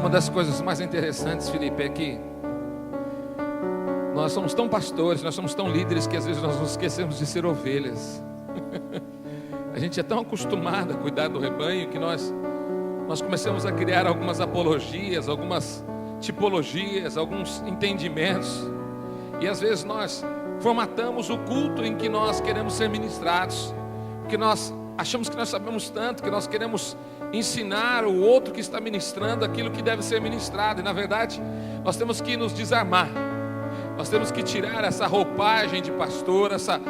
Uma das coisas mais interessantes, Felipe, é que nós somos tão pastores, nós somos tão líderes que às vezes nós nos esquecemos de ser ovelhas. A gente é tão acostumado a cuidar do rebanho que nós começamos a criar algumas apologias, algumas tipologias, alguns entendimentos. E às vezes nós formatamos o culto em que nós queremos ser ministrados, porque nós achamos que nós sabemos tanto, que nós queremos ensinar o outro que está ministrando aquilo que deve ser ministrado. E na verdade nós temos que nos desarmar. Nós temos que tirar essa roupagem de pastor, essa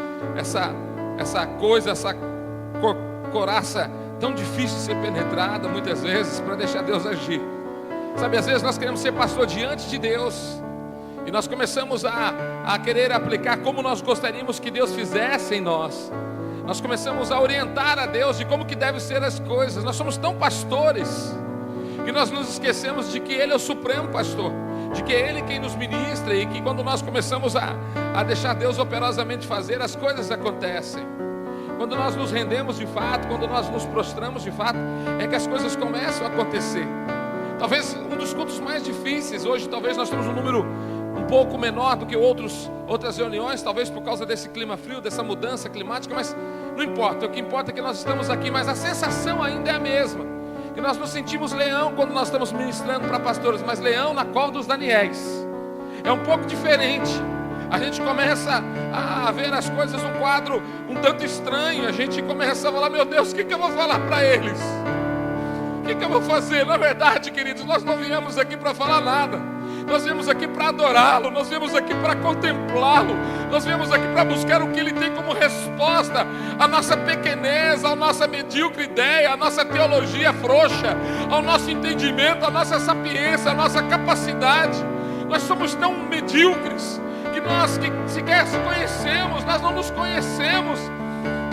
coraça tão difícil de ser penetrada muitas vezes, para deixar Deus agir. Sabe, às vezes nós queremos ser pastor diante de Deus, e nós começamos a querer aplicar como nós gostaríamos que Deus fizesse em nós. Nós começamos a orientar a Deus de como que devem ser as coisas. Nós somos tão pastores que nós nos esquecemos de que Ele é o supremo pastor, de que é Ele quem nos ministra, e que quando nós começamos a deixar Deus operosamente fazer, as coisas acontecem. Quando nós nos rendemos de fato, quando nós nos prostramos de fato, é que as coisas começam a acontecer. Talvez um dos cultos mais difíceis, hoje talvez nós temos um número um pouco menor do que outras reuniões, talvez por causa desse clima frio, dessa mudança climática, mas não importa, o que importa é que nós estamos aqui, mas a sensação ainda é a mesma, que nós nos sentimos leão quando nós estamos ministrando para pastores, mas leão na cova dos Daniéis. É um pouco diferente. A gente começa a ver as coisas num quadro um tanto estranho. A gente começa a falar: meu Deus, o que eu vou falar para eles? O que eu vou fazer? Na verdade, queridos, nós não viemos aqui para falar nada. Nós viemos aqui para adorá-lo, nós viemos aqui para contemplá-lo, nós viemos aqui para buscar o que Ele tem como resposta à nossa pequenez, à nossa medíocre ideia, à nossa teologia frouxa, ao nosso entendimento, à nossa sapiência, à nossa capacidade. Nós somos tão medíocres que nós que sequer se conhecemos, nós não nos conhecemos.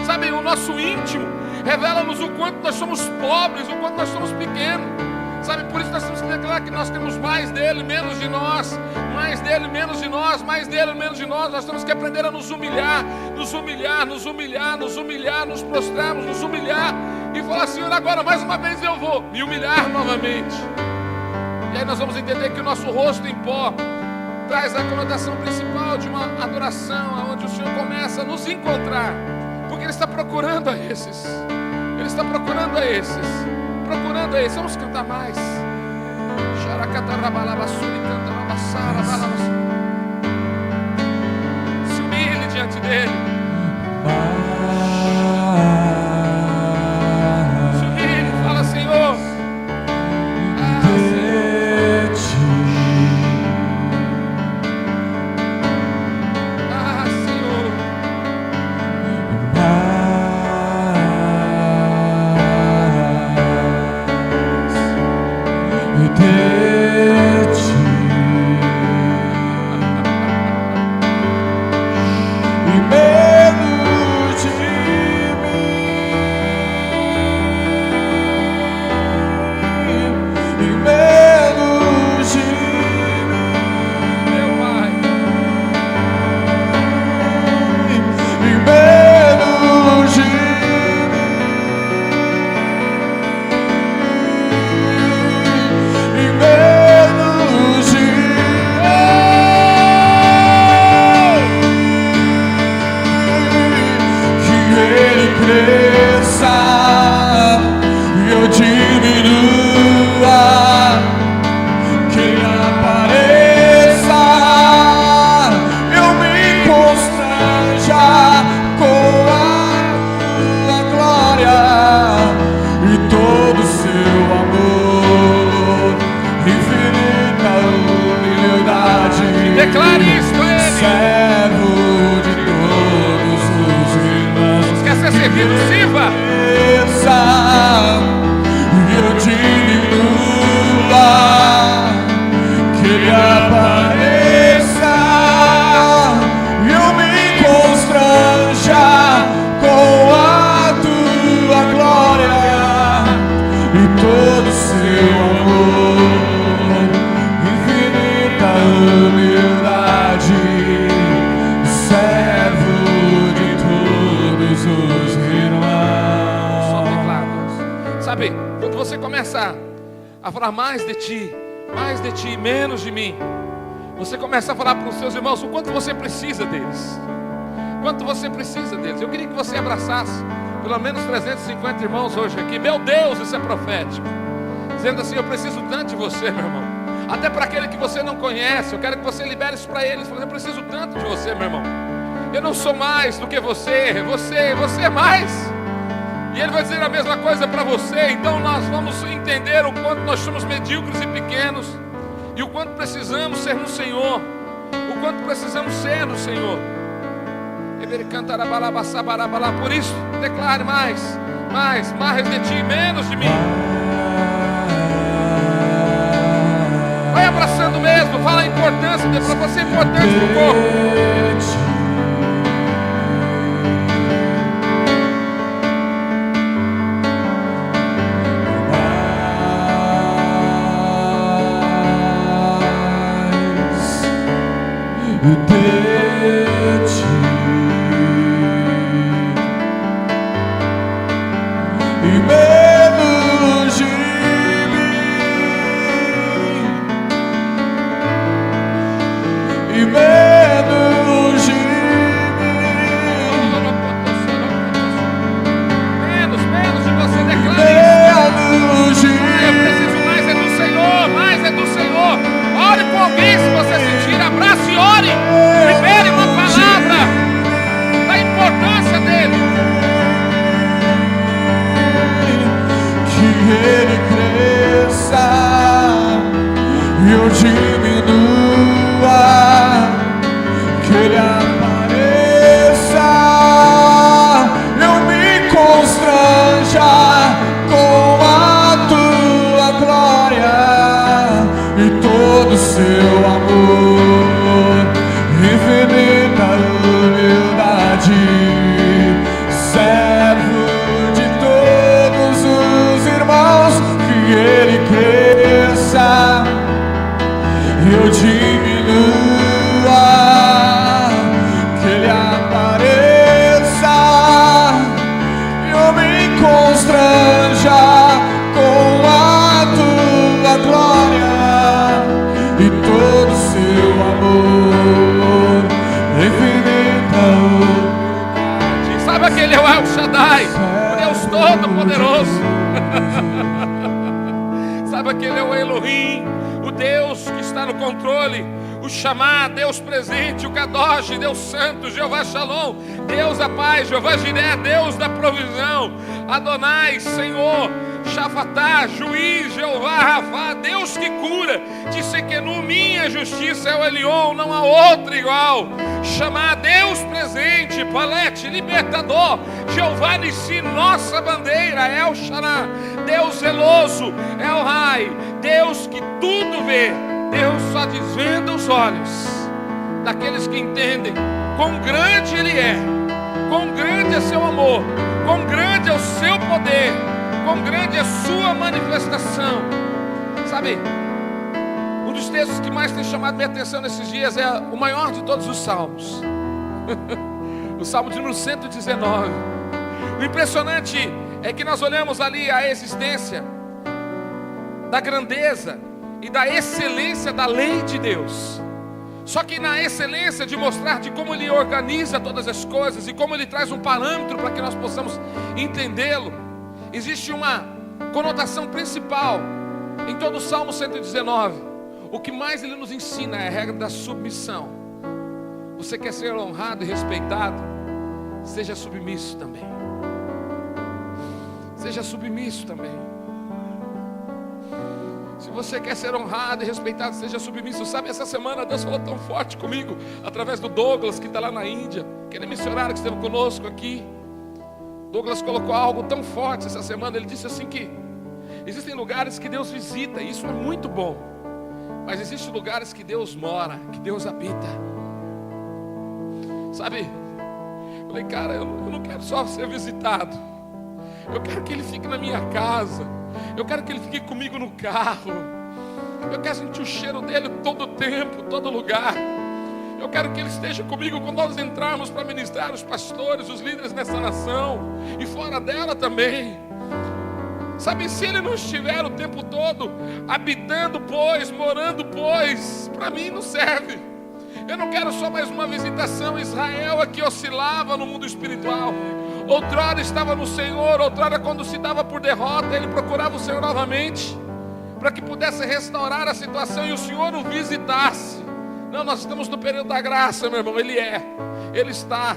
Sabe, o nosso íntimo revela-nos o quanto nós somos pobres, o quanto nós somos pequenos. Sabe, por isso nós temos que declarar que nós temos mais dele, menos de nós. Mais dele, menos de nós. Mais dele, menos de nós. Nós temos que aprender a nos humilhar. Nos humilhar, nos humilhar, nos humilhar. Nos prostrarmos, nos humilhar. E falar: Senhor, agora mais uma vez eu vou me humilhar novamente. E aí nós vamos entender que o nosso rosto em pó traz a conotação principal de uma adoração, onde o Senhor começa a nos encontrar, porque Ele está procurando a esses. Ele está procurando a esses. Procurando a esses. Vamos cantar mais. Se humilhe diante dele. Se humilhe, fala: Senhor, a falar mais de ti, mais de ti, menos de mim. Você começa a falar para os seus irmãos o quanto você precisa deles. Quanto você precisa deles. Eu queria que você abraçasse pelo menos 350 irmãos hoje aqui. Meu Deus, isso é profético. Dizendo assim: eu preciso tanto de você, meu irmão. Até para aquele que você não conhece, eu quero que você libere isso para eles. Eu preciso tanto de você, meu irmão. Eu não sou mais do que você é mais. E ele vai dizer a mesma coisa para você. Então nós vamos entender o quanto nós somos medíocres e pequenos, e o quanto precisamos ser no Senhor, o quanto precisamos ser no Senhor. Por isso, declare mais de ti, menos de mim. Vai abraçando mesmo, fala a importância, para você é importante para o corpo. Deus presente, o Kadosh, Deus Santo, Jeová Shalom, Deus da paz, Jeová Jiré, Deus da provisão, Adonai, Senhor, Shafatá, Juiz, Jeová Rafá, Deus que cura, Tissekenu, minha justiça é o Elion, não há outro igual. Chamar Deus presente, Palete, libertador, Jeová Nissi, nossa bandeira, El Shaddai, Deus zeloso, El Rai, Deus que tudo vê. Deus só desvenda os olhos daqueles que entendem quão grande Ele é, quão grande é seu amor, quão grande é o seu poder, quão grande é a sua manifestação. Sabe, um dos textos que mais tem chamado minha atenção nesses dias é o maior de todos os salmos. O Salmo de número 119. O impressionante é que nós olhamos ali a existência da grandeza e da excelência da lei de Deus. Só que na excelência de mostrar de como Ele organiza todas as coisas e como Ele traz um parâmetro para que nós possamos entendê-lo, existe uma conotação principal em todo o Salmo 119. O que mais ele nos ensina é a regra da submissão. Você quer ser honrado e respeitado? Seja submisso também. Seja submisso também. Se você quer ser honrado e respeitado, seja submisso. Sabe, essa semana Deus falou tão forte comigo, através do Douglas, que está lá na Índia, aquele missionário que esteve conosco aqui. Douglas colocou algo tão forte essa semana. Ele disse assim que existem lugares que Deus visita, e isso é muito bom. Mas existem lugares que Deus mora, que Deus habita. Sabe, eu falei, cara, eu não quero só ser visitado. Eu quero que Ele fique na minha casa. Eu quero que Ele fique comigo no carro. Eu quero sentir o cheiro dEle todo o tempo, todo lugar. Eu quero que Ele esteja comigo quando nós entrarmos para ministrar os pastores, os líderes nessa nação e fora dela também. Sabe, se Ele não estiver o tempo todo habitando, pois, morando, pois, para mim não serve. Eu não quero só mais uma visitação. Israel é que oscilava no mundo espiritual. Outrora estava no Senhor, outrora quando se dava por derrota, ele procurava o Senhor novamente, para que pudesse restaurar a situação e o Senhor o visitasse. Não, nós estamos no período da graça, meu irmão. Ele está.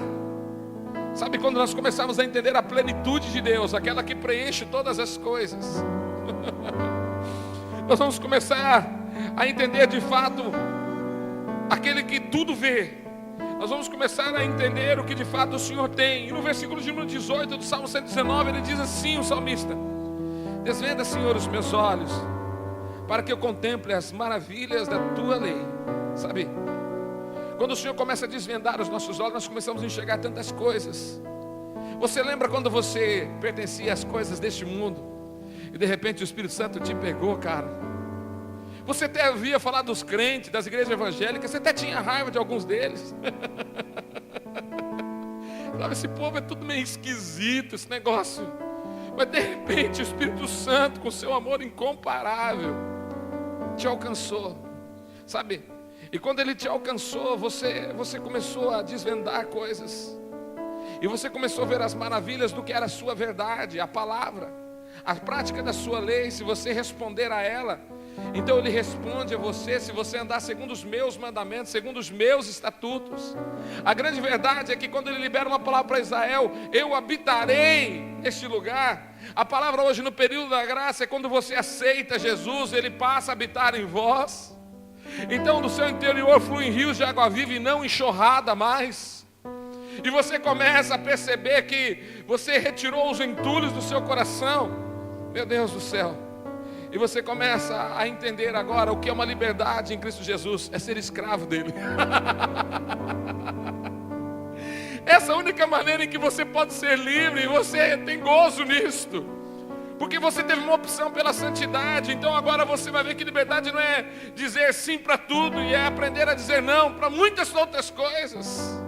Sabe, quando nós começamos a entender a plenitude de Deus, aquela que preenche todas as coisas, nós vamos começar a entender de fato aquele que tudo vê. Nós vamos começar a entender o que de fato o Senhor tem. E no versículo de número 18 do Salmo 119, ele diz assim, o salmista: desvenda, Senhor, os meus olhos, para que eu contemple as maravilhas da tua lei. Sabe, quando o Senhor começa a desvendar os nossos olhos, nós começamos a enxergar tantas coisas. Você lembra quando você pertencia às coisas deste mundo e de repente o Espírito Santo te pegou, cara? Você até ouvia falar dos crentes, das igrejas evangélicas, você até tinha raiva de alguns deles. Sabe, esse povo é tudo meio esquisito, esse negócio. Mas de repente o Espírito Santo, com seu amor incomparável, te alcançou. Sabe? E quando Ele te alcançou, você começou a desvendar coisas. E você começou a ver as maravilhas do que era a sua verdade, a palavra, a prática da sua lei. Se você responder a ela, então Ele responde a você, se você andar segundo os meus mandamentos, segundo os meus estatutos. A grande verdade é que quando Ele libera uma palavra para Israel, eu habitarei neste lugar. A palavra hoje no período da graça é quando você aceita Jesus, Ele passa a habitar em vós. Então do seu interior fluem rios de água viva e não enxurrada mais. E você começa a perceber que você retirou os entulhos do seu coração. Meu Deus do céu. E você começa a entender agora o que é uma liberdade em Cristo Jesus. É ser escravo dele. Essa é a única maneira em que você pode ser livre. E você tem gozo nisto, porque você teve uma opção pela santidade. Então agora você vai ver que liberdade não é dizer sim para tudo, e é aprender a dizer não para muitas outras coisas.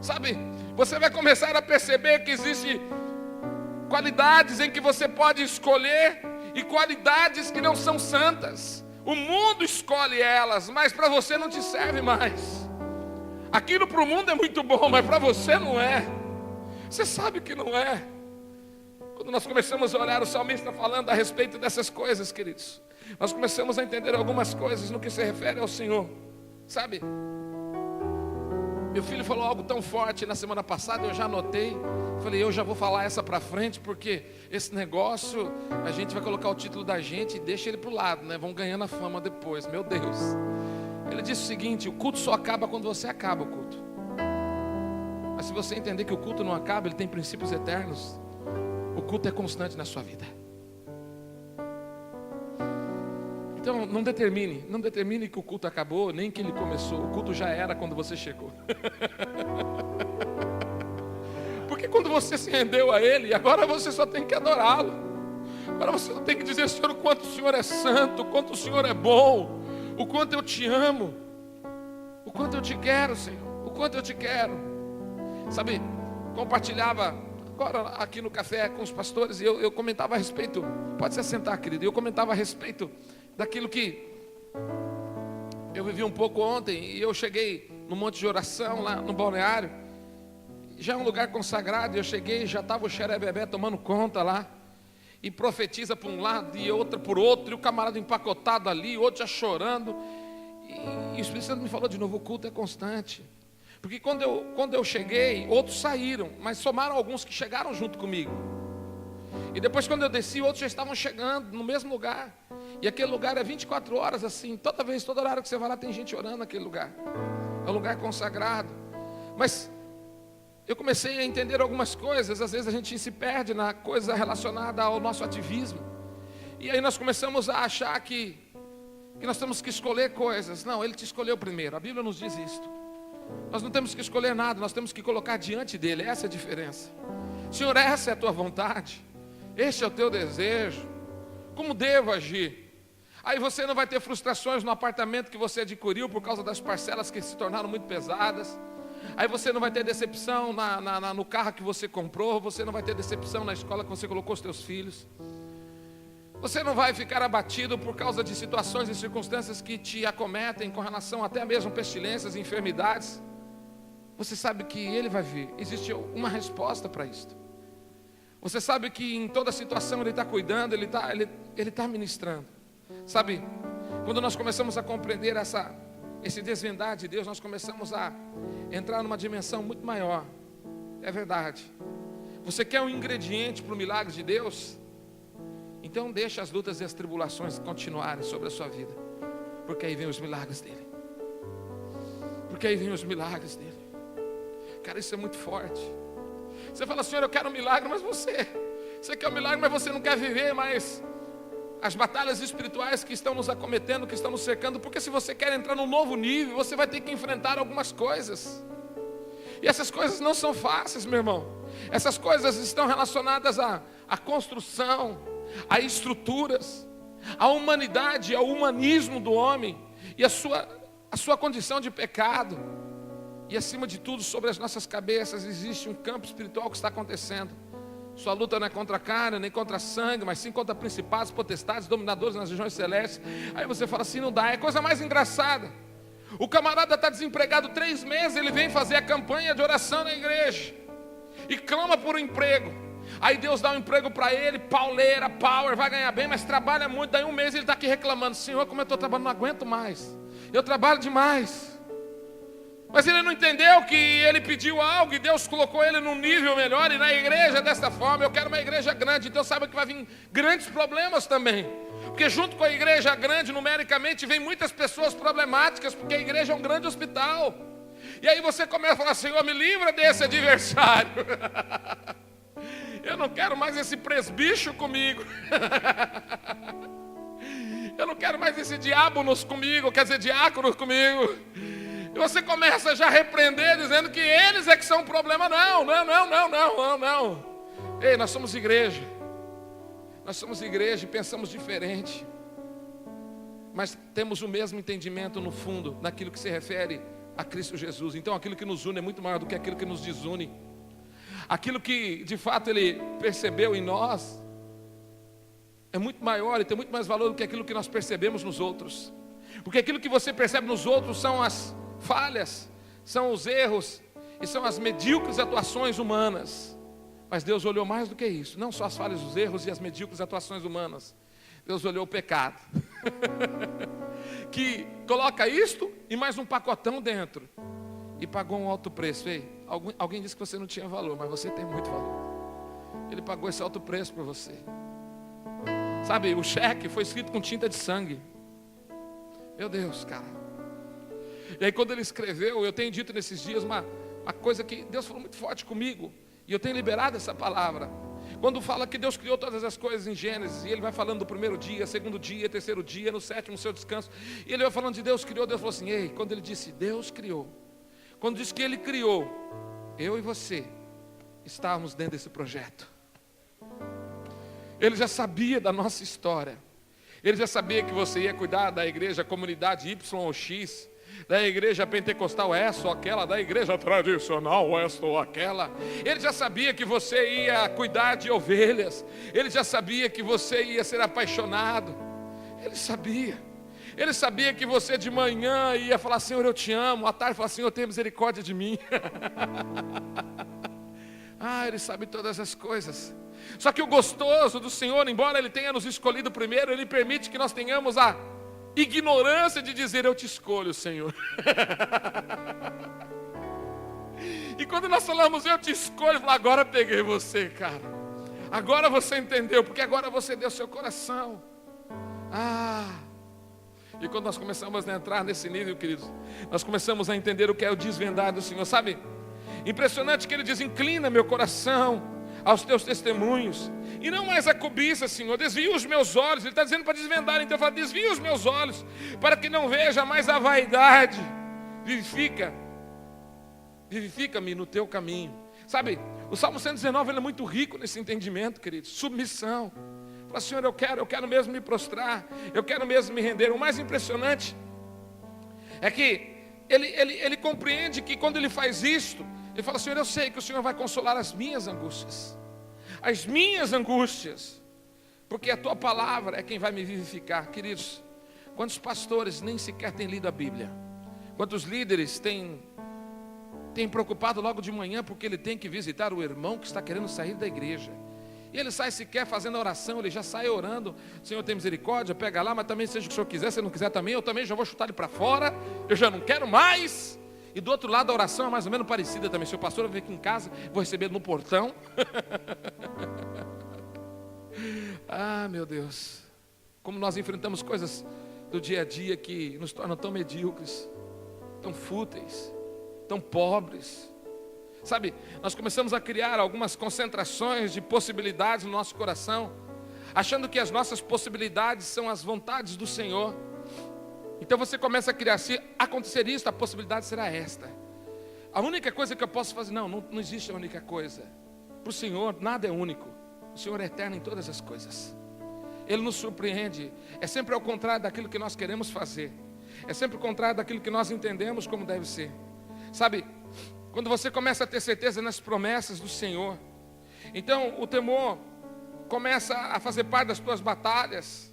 Sabe, você vai começar a perceber que existem qualidades em que você pode escolher e qualidades que não são santas. O mundo escolhe elas, mas para você não te serve mais. Aquilo para o mundo é muito bom, mas para você não é. Você sabe que não é. Quando nós começamos a olhar o salmista falando a respeito dessas coisas, queridos, nós começamos a entender algumas coisas no que se refere ao Senhor. Sabe, meu filho falou algo tão forte na semana passada, eu já anotei. Falei, eu já vou falar essa para frente, porque esse negócio, a gente vai colocar o título da gente e deixa ele para o lado, né? Vão ganhando a fama depois, meu Deus. Ele disse o seguinte: o culto só acaba quando você acaba o culto. Mas se você entender que o culto não acaba, ele tem princípios eternos, o culto é constante na sua vida. Então não determine que o culto acabou, nem que ele começou. O culto já era quando você chegou. Porque quando você se rendeu a Ele, agora você só tem que adorá-lo. Agora você só tem que dizer: Senhor, o quanto o Senhor é santo, o quanto o Senhor é bom, o quanto eu te amo, o quanto eu te quero, Senhor, o quanto eu te quero. Sabe, compartilhava agora aqui no café com os pastores, e eu comentava a respeito, pode se assentar, querido, eu comentava a respeito daquilo que eu vivi um pouco ontem. E eu cheguei no monte de oração lá no balneário, já é um lugar consagrado, e eu cheguei, já estava o xerebebé tomando conta lá, e profetiza para um lado e outra por outro, e o camarada empacotado ali, outro já chorando, e o Espírito Santo me falou de novo: o culto é constante. Porque quando eu cheguei, outros saíram, mas somaram alguns que chegaram junto comigo. E depois quando eu desci, outros já estavam chegando no mesmo lugar. E aquele lugar é 24 horas assim, toda hora que você vai lá tem gente orando naquele lugar. É um lugar consagrado. Mas eu comecei a entender algumas coisas. Às vezes a gente se perde na coisa relacionada ao nosso ativismo. E aí nós começamos a achar que nós temos que escolher coisas. Não, Ele te escolheu primeiro, a Bíblia nos diz isto. Nós não temos que escolher nada, nós temos que colocar diante dEle. Essa é a diferença. Senhor, essa é a tua vontade, este é o teu desejo, como devo agir? Aí você não vai ter frustrações no apartamento que você adquiriu por causa das parcelas que se tornaram muito pesadas. Aí você não vai ter decepção no carro que você comprou, você não vai ter decepção na escola que você colocou os teus filhos. Você não vai ficar abatido por causa de situações e circunstâncias que te acometem com relação até mesmo pestilências e enfermidades. Você sabe que Ele vai vir, existe uma resposta para isso. Você sabe que em toda situação Ele está cuidando, Ele está ministrando. Sabe, quando nós começamos a compreender esse desvendar de Deus, nós começamos a entrar numa dimensão muito maior. É verdade. Você quer um ingrediente para o milagre de Deus? Então deixa as lutas e as tribulações continuarem sobre a sua vida, porque aí vem os milagres dele. Porque aí vem os milagres dele. Cara, isso é muito forte. Você fala, Senhor, eu quero um milagre, mas você quer um milagre, mas você não quer viver mais as batalhas espirituais que estão nos acometendo, que estão nos cercando. Porque se você quer entrar num novo nível, você vai ter que enfrentar algumas coisas. E essas coisas não são fáceis, meu irmão. Essas coisas estão relacionadas à construção, a estruturas, a humanidade, ao humanismo do homem e a sua condição de pecado. E acima de tudo, sobre as nossas cabeças existe um campo espiritual que está acontecendo. Sua luta não é contra a carne, nem contra a sangue, mas sim contra principados, potestades, dominadores nas regiões celestes. Aí você fala assim, não dá. É a coisa mais engraçada. O camarada está desempregado 3 meses, ele vem fazer a campanha de oração na igreja e clama por um emprego. Aí Deus dá um emprego para ele, pauleira, power, vai ganhar bem, mas trabalha muito. Daí 1 mês ele está aqui reclamando, Senhor, como eu estou trabalhando, não aguento mais, eu trabalho demais. Mas ele não entendeu que ele pediu algo e Deus colocou ele num nível melhor. E na igreja desta forma, eu quero uma igreja grande, então sabe que vai vir grandes problemas também. Porque junto com a igreja grande, numericamente, vem muitas pessoas problemáticas, porque a igreja é um grande hospital. E aí você começa a falar, Senhor, me livra desse adversário. Eu não quero mais esse presbítero comigo. Eu não quero mais esse diáconos comigo, quer dizer, diáconos comigo. E você começa já a repreender, dizendo que eles é que são o problema. Não. Ei, nós somos igreja. Nós somos igreja e pensamos diferente. Mas temos o mesmo entendimento no fundo, naquilo que se refere a Cristo Jesus. Então aquilo que nos une é muito maior do que aquilo que nos desune. Aquilo que de fato Ele percebeu em nós é muito maior e tem muito mais valor do que aquilo que nós percebemos nos outros. Porque aquilo que você percebe nos outros são as falhas, são os erros e são as medíocres atuações humanas. Mas Deus olhou mais do que isso. Não só as falhas, os erros e as medíocres atuações humanas. Deus olhou o pecado que coloca isto e mais um pacotão dentro e pagou um alto preço. Ei, alguém disse que você não tinha valor, mas você tem muito valor. Ele pagou esse alto preço por você. Sabe, o cheque foi escrito com tinta de sangue. Meu Deus, cara. E aí quando ele escreveu, eu tenho dito nesses dias uma coisa que Deus falou muito forte comigo, e eu tenho liberado essa palavra. Quando fala que Deus criou todas as coisas em Gênesis, e ele vai falando do primeiro dia, segundo dia, terceiro dia, no 7º seu descanso, e ele vai falando de Deus criou, Deus falou assim, ei, quando ele disse Deus criou, quando disse que ele criou, eu e você estávamos dentro desse projeto. Ele já sabia da nossa história. Ele já sabia que você ia cuidar da igreja comunidade Y ou X, da igreja pentecostal essa ou aquela, da igreja tradicional esta ou aquela. Ele já sabia que você ia cuidar de ovelhas. Ele já sabia que você ia ser apaixonado. Ele sabia. Ele sabia que você de manhã ia falar, Senhor, eu te amo. À tarde falar, Senhor, tenha misericórdia de mim. Ele sabe todas as coisas. Só que o gostoso do Senhor, embora Ele tenha nos escolhido primeiro, Ele permite que nós tenhamos a ignorância de dizer, eu te escolho, Senhor. E quando nós falamos, eu te escolho, falo, agora peguei você, cara. Agora você entendeu, porque agora você deu seu coração. E quando nós começamos a entrar nesse nível, queridos, nós começamos a entender o que é o desvendar do Senhor, sabe? Impressionante que Ele diz, inclina meu coração aos teus testemunhos, e não mais a cobiça, Senhor, desvia os meus olhos. Ele está dizendo para desvendar, então ele fala, desvia os meus olhos, para que não veja mais a vaidade, vivifica-me no teu caminho. Sabe, o Salmo 119, ele é muito rico nesse entendimento, queridos, submissão. Fala, Senhor, eu quero mesmo me prostrar, eu quero mesmo me render. O mais impressionante é que ele compreende que quando ele faz isto, ele fala: Senhor, eu sei que o Senhor vai consolar as minhas angústias, porque a tua palavra é quem vai me vivificar. Queridos, quantos pastores nem sequer têm lido a Bíblia? Quantos líderes têm preocupado logo de manhã porque ele tem que visitar o irmão que está querendo sair da igreja? E ele sai sequer fazendo a oração, ele já sai orando: Senhor, tem misericórdia, pega lá, mas também seja o que o Senhor quiser. Se não quiser também, eu também já vou chutar ele para fora, eu já não quero mais. E do outro lado a oração é mais ou menos parecida também: se o pastor vir aqui em casa, vou receber no portão. Ah, meu Deus, como nós enfrentamos coisas do dia a dia que nos tornam tão medíocres, tão fúteis, tão pobres. Sabe, nós começamos a criar algumas concentrações de possibilidades no nosso coração, achando que as nossas possibilidades são as vontades do Senhor. Então você começa a criar: se acontecer isso, a possibilidade será esta. A única coisa que eu posso fazer, não existe a única coisa. Para o Senhor nada é único. O Senhor é eterno em todas as coisas. Ele nos surpreende. É sempre ao contrário daquilo que nós queremos fazer. É sempre ao contrário daquilo que nós entendemos como deve ser. Sabe, quando você começa a ter certeza nas promessas do Senhor, então o temor começa a fazer parte das tuas batalhas,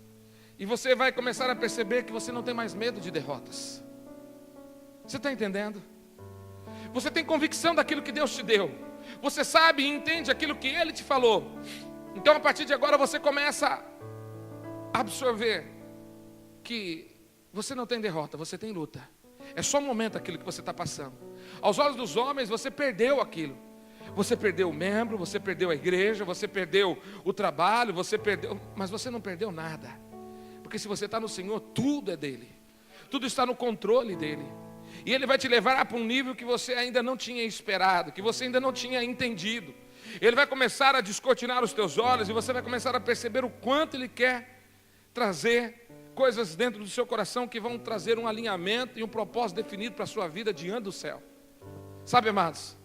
e você vai começar a perceber que você não tem mais medo de derrotas. Você está entendendo? Você tem convicção daquilo que Deus te deu. Você sabe e entende aquilo que Ele te falou. Então a partir de agora você começa a absorver que você não tem derrota, você tem luta. É só um momento aquilo que você está passando. Aos olhos dos homens você perdeu aquilo. Você perdeu o membro, você perdeu a igreja, você perdeu o trabalho, mas você não perdeu nada. Porque se você está no Senhor, tudo é dele. Tudo está no controle dele. E Ele vai te levar para um nível que você ainda não tinha esperado, que você ainda não tinha entendido. Ele vai começar a descortinar os teus olhos, e você vai começar a perceber o quanto Ele quer trazer coisas dentro do seu coração que vão trazer um alinhamento e um propósito definido para a sua vida diante do céu. Sabe, amados,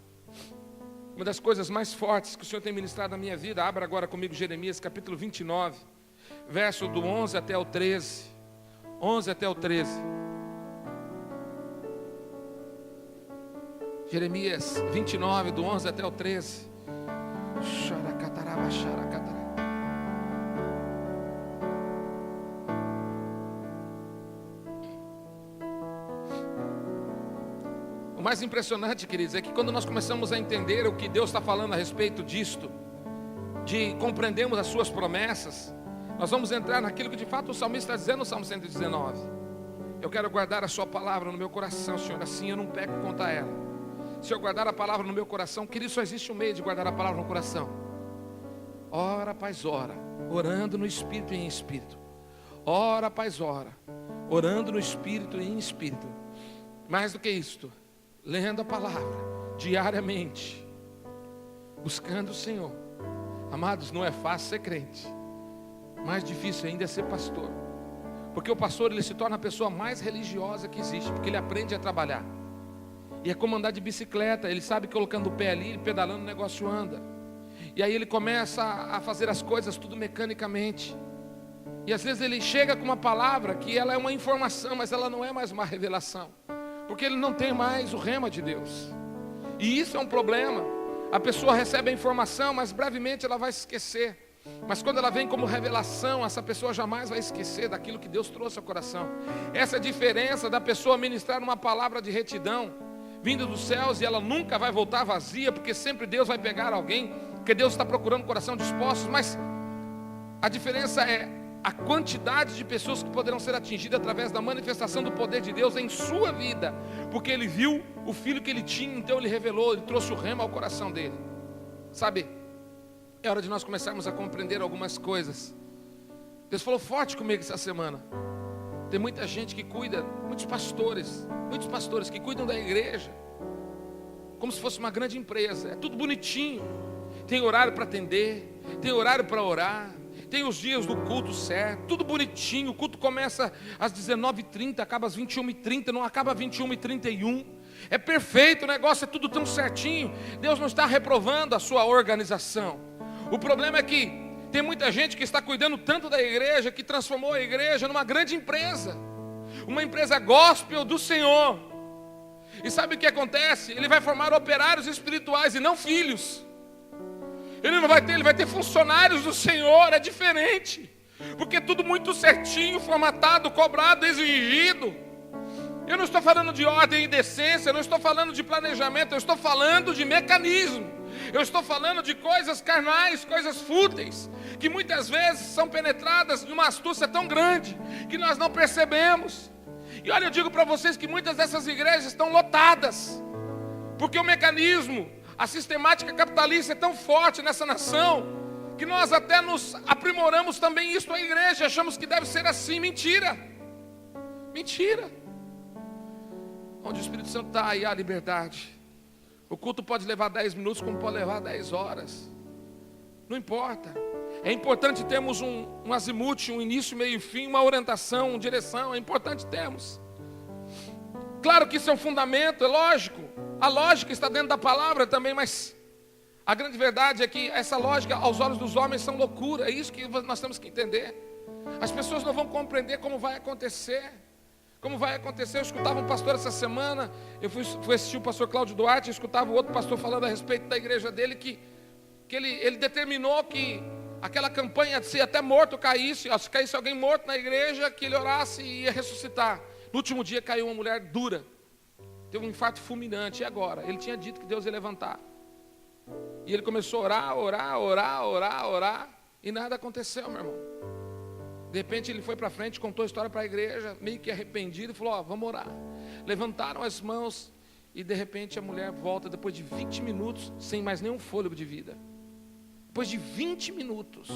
uma das coisas mais fortes que o Senhor tem ministrado na minha vida, abra agora comigo Jeremias capítulo 29, verso do 11 até o 13. 11 até o 13. Jeremias 29, do 11 até o 13. O mais impressionante, queridos, é que quando nós começamos a entender o que Deus está falando a respeito disto, de compreendermos as suas promessas, nós vamos entrar naquilo que de fato o salmista está dizendo no Salmo 119. Eu quero guardar a sua palavra no meu coração, Senhor, assim eu não peco contra ela. Se eu guardar a palavra no meu coração, querido, só existe um meio de guardar a palavra no coração: ora após ora, orando no Espírito e em Espírito. Ora após ora, orando no Espírito e em Espírito. Mais do que isto, lendo a palavra diariamente, buscando o Senhor. Amados, não é fácil ser crente. Mais difícil ainda é ser pastor. Porque o pastor, ele se torna a pessoa mais religiosa que existe, porque ele aprende a trabalhar. E é como andar de bicicleta. Ele sabe que colocando o pé ali, pedalando, o negócio anda. E aí ele começa a fazer as coisas tudo mecanicamente. E às vezes ele chega com uma palavra que ela é uma informação, mas ela não é mais uma revelação, porque ele não tem mais o rema de Deus. E isso é um problema. A pessoa recebe a informação, mas brevemente ela vai se esquecer. Mas quando ela vem como revelação, essa pessoa jamais vai esquecer daquilo que Deus trouxe ao coração. Essa é a diferença da pessoa ministrar uma palavra de retidão vindo dos céus, e ela nunca vai voltar vazia, porque sempre Deus vai pegar alguém, porque Deus está procurando coração dispostos. Mas a diferença é a quantidade de pessoas que poderão ser atingidas através da manifestação do poder de Deus em sua vida, porque ele viu o filho que ele tinha, então ele revelou, ele trouxe o rema ao coração dele. Sabe, é hora de nós começarmos a compreender algumas coisas. Deus falou forte comigo essa semana. Tem muita gente que cuida, muitos pastores que cuidam da igreja como se fosse uma grande empresa. É tudo bonitinho, tem horário para atender, tem horário para orar, tem os dias do culto certo, tudo bonitinho. O culto começa às 19h30, acaba às 21h30, não acaba às 21h31. É perfeito, o negócio é tudo tão certinho. Deus não está reprovando a sua organização. O problema é que tem muita gente que está cuidando tanto da igreja, que transformou a igreja numa grande empresa, uma empresa gospel do Senhor. E sabe o que acontece? Ele vai formar operários espirituais e não filhos. Ele vai ter funcionários do Senhor, é diferente. Porque tudo muito certinho, formatado, cobrado, exigido. Eu não estou falando de ordem e decência, eu não estou falando de planejamento, eu estou falando de mecanismo. Eu estou falando de coisas carnais, coisas fúteis, que muitas vezes são penetradas de uma astúcia tão grande, que nós não percebemos. E olha, eu digo para vocês que muitas dessas igrejas estão lotadas, porque o mecanismo, a sistemática capitalista é tão forte nessa nação, que nós até nos aprimoramos também isso à igreja, achamos que deve ser assim. Mentira, mentira. Onde o Espírito Santo está, aí há liberdade. O culto pode levar 10 minutos, como pode levar 10 horas. Não importa. É importante termos um azimuth, um início, meio e fim, uma orientação, uma direção. É importante termos. Claro que isso é um fundamento, é lógico. A lógica está dentro da palavra também, mas a grande verdade é que essa lógica, aos olhos dos homens, são loucura. É isso que nós temos que entender. As pessoas não vão compreender como vai acontecer. Como vai acontecer? Eu escutava um pastor essa semana, eu fui assistir o pastor Cláudio Duarte, eu escutava o outro pastor falando a respeito da igreja dele, que ele determinou que aquela campanha, se até morto caísse, se caísse alguém morto na igreja, que ele orasse e ia ressuscitar. No último dia caiu uma mulher dura, teve um infarto fulminante, e agora? Ele tinha dito que Deus ia levantar. E ele começou a orar, e nada aconteceu, meu irmão. De repente ele foi para frente, contou a história para a igreja, meio que arrependido, e falou, vamos orar. Levantaram as mãos, e de repente a mulher volta depois de 20 minutos, sem mais nenhum fôlego de vida. Depois de 20 minutos,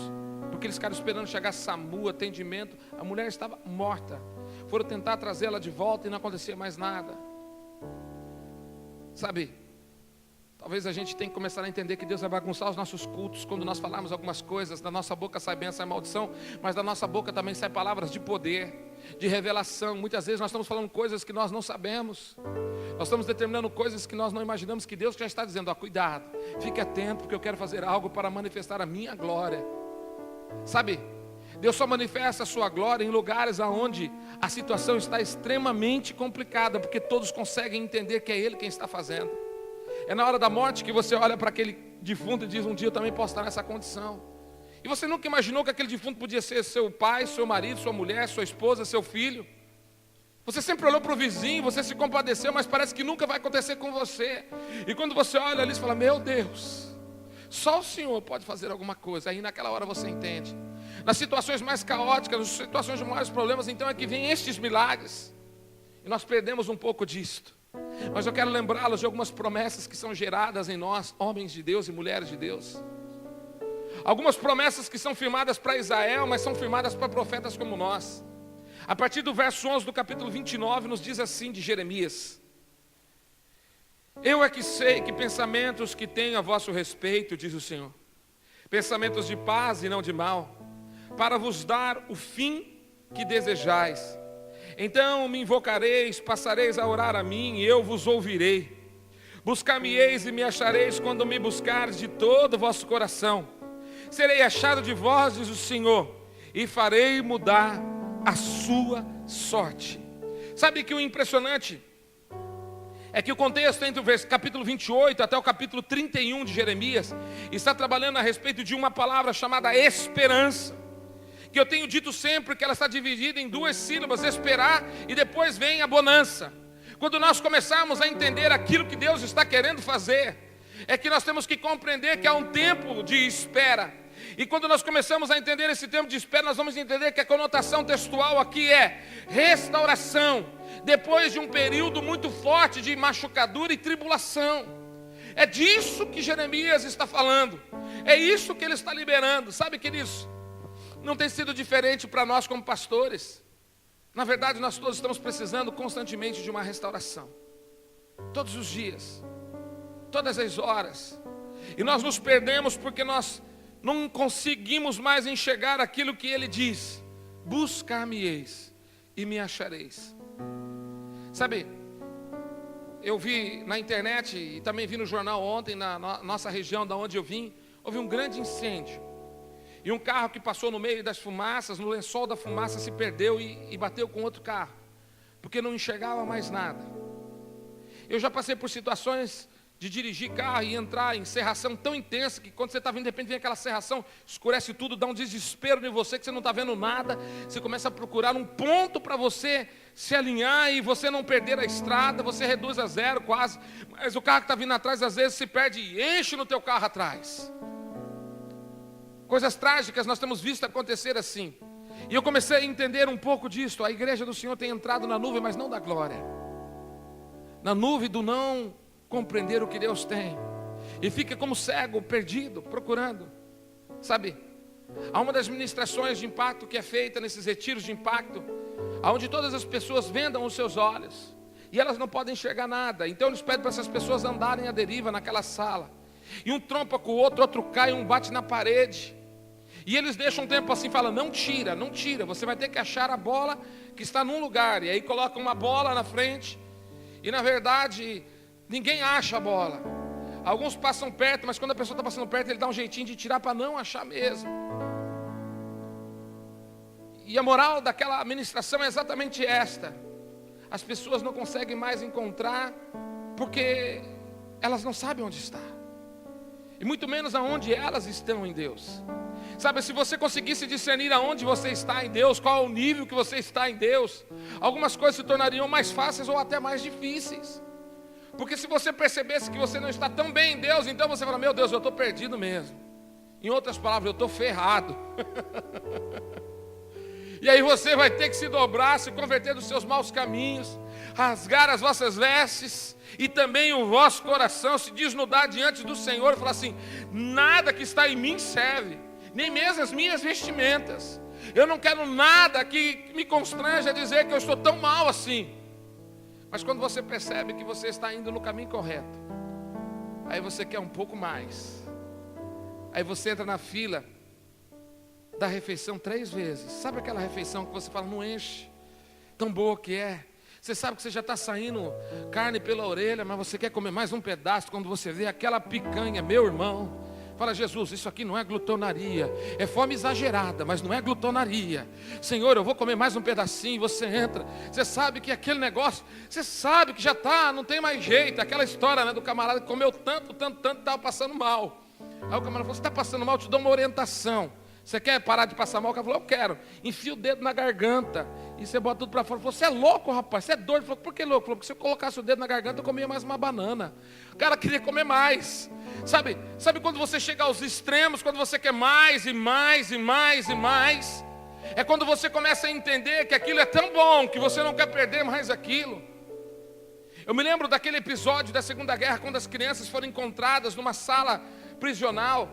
porque eles ficaram esperando chegar SAMU, atendimento, a mulher estava morta. Foram tentar trazê-la de volta e não acontecia mais nada. Sabe, talvez a gente tenha que começar a entender que Deus vai bagunçar os nossos cultos. Quando nós falarmos algumas coisas, da nossa boca sai bênção, sai maldição, mas da nossa boca também sai palavras de poder, de revelação. Muitas vezes nós estamos falando coisas que nós não sabemos. Nós estamos determinando coisas que nós não imaginamos, que Deus já está dizendo, cuidado, fique atento, porque eu quero fazer algo para manifestar a minha glória. Sabe, Deus só manifesta a sua glória em lugares onde a situação está extremamente complicada, porque todos conseguem entender que é Ele quem está fazendo. É na hora da morte que você olha para aquele defunto e diz, um dia eu também posso estar nessa condição. E você nunca imaginou que aquele defunto podia ser seu pai, seu marido, sua mulher, sua esposa, seu filho. Você sempre olhou para o vizinho, você se compadeceu, mas parece que nunca vai acontecer com você. E quando você olha ali, você fala, meu Deus, só o Senhor pode fazer alguma coisa. Aí naquela hora você entende. Nas situações mais caóticas, nas situações de maiores problemas, então é que vem estes milagres. E nós perdemos um pouco disto. Mas eu quero lembrá-los de algumas promessas que são geradas em nós, homens de Deus e mulheres de Deus. Algumas promessas que são firmadas para Israel, mas são firmadas para profetas como nós. A partir do verso 11 do capítulo 29, nos diz assim de Jeremias: eu é que sei que pensamentos que tenho a vosso respeito, diz o Senhor, pensamentos de paz e não de mal, para vos dar o fim que desejais. Então me invocareis, passareis a orar a mim, e eu vos ouvirei. Buscar-me-eis e me achareis quando me buscares de todo o vosso coração. Serei achado de vós, diz o Senhor, e farei mudar a sua sorte. Sabe que o impressionante é que o contexto entre o capítulo 28 até o capítulo 31 de Jeremias está trabalhando a respeito de uma palavra chamada esperança, que eu tenho dito sempre que ela está dividida em duas sílabas, esperar, e depois vem a bonança. Quando nós começarmos a entender aquilo que Deus está querendo fazer, é que nós temos que compreender que há um tempo de espera. E quando nós começamos a entender esse tempo de espera, nós vamos entender que a conotação textual aqui é restauração, depois de um período muito forte de machucadura e tribulação. É disso que Jeremias está falando, é isso que ele está liberando. Sabe, queridos, não tem sido diferente para nós como pastores. Na verdade, nós todos estamos precisando constantemente de uma restauração, todos os dias, todas as horas. E nós nos perdemos porque nós não conseguimos mais enxergar aquilo que ele diz: buscar-me-eis e me achareis. Sabe, eu vi na internet e também vi no jornal ontem, na nossa região da onde eu vim, houve um grande incêndio. E um carro que passou no meio das fumaças, no lençol da fumaça, se perdeu e bateu com outro carro, porque não enxergava mais nada. Eu já passei por situações de dirigir carro e entrar em serração tão intensa que quando você está vindo, de repente vem aquela serração, escurece tudo, dá um desespero em você, que você não está vendo nada. Você começa a procurar um ponto para você se alinhar e você não perder a estrada, você reduz a zero quase, mas o carro que está vindo atrás às vezes se perde e enche no teu carro atrás. Coisas trágicas nós temos visto acontecer assim. E eu comecei a entender um pouco disso. A igreja do Senhor tem entrado na nuvem, mas não da glória. Na nuvem do não compreender o que Deus tem. E fica como cego, perdido, procurando. Sabe, há uma das ministrações de impacto que é feita nesses retiros de impacto, onde todas as pessoas vendam os seus olhos. E elas não podem enxergar nada. Então eles pedem para essas pessoas andarem à deriva naquela sala. E um trompa com o outro, outro cai, um bate na parede. E eles deixam um tempo assim, falam, não tira, não tira. Você vai ter que achar a bola que está num lugar. E aí colocam uma bola na frente. E na verdade, ninguém acha a bola. Alguns passam perto, mas quando a pessoa está passando perto, ele dá um jeitinho de tirar para não achar mesmo. E a moral daquela ministração é exatamente esta. As pessoas não conseguem mais encontrar, porque elas não sabem onde está. E muito menos aonde elas estão em Deus. Sabe, se você conseguisse discernir aonde você está em Deus, qual é o nível que você está em Deus, algumas coisas se tornariam mais fáceis ou até mais difíceis. Porque se você percebesse que você não está tão bem em Deus, então você fala, meu Deus, eu estou perdido mesmo. Em outras palavras, eu estou ferrado. E aí você vai ter que se dobrar, se converter dos seus maus caminhos, rasgar as vossas vestes e também o vosso coração, se desnudar diante do Senhor e falar assim, nada que está em mim serve, nem mesmo as minhas vestimentas. Eu não quero nada que me constranja a dizer que eu estou tão mal assim. Mas quando você percebe que você está indo no caminho correto, aí você quer um pouco mais. Aí você entra na fila da refeição 3 vezes. Sabe aquela refeição que você fala, não enche, tão boa que é. Você sabe que você já está saindo carne pela orelha, mas você quer comer mais um pedaço. Quando você vê aquela picanha, meu irmão, fala, Jesus, isso aqui não é glutonaria, é fome exagerada, mas não é glutonaria. Senhor, eu vou comer mais um pedacinho. Você entra, você sabe que aquele negócio, você sabe que já está, não tem mais jeito. Aquela história, né, do camarada que comeu tanto, estava passando mal. Aí o camarada falou, você está passando mal, eu te dou uma orientação. Você quer parar de passar mal? O cara falou, eu quero. Enfia o dedo na garganta e você bota tudo para fora. Ele falou, você é louco, rapaz, você é doido. Ele falou, por que louco? Ele falou, porque se eu colocasse o dedo na garganta, eu comia mais uma banana. O cara queria comer mais. Sabe quando você chega aos extremos, quando você quer mais e mais e mais e mais? É quando você começa a entender que aquilo é tão bom, que você não quer perder mais aquilo. Eu me lembro daquele episódio da Segunda Guerra, quando as crianças foram encontradas numa sala prisional.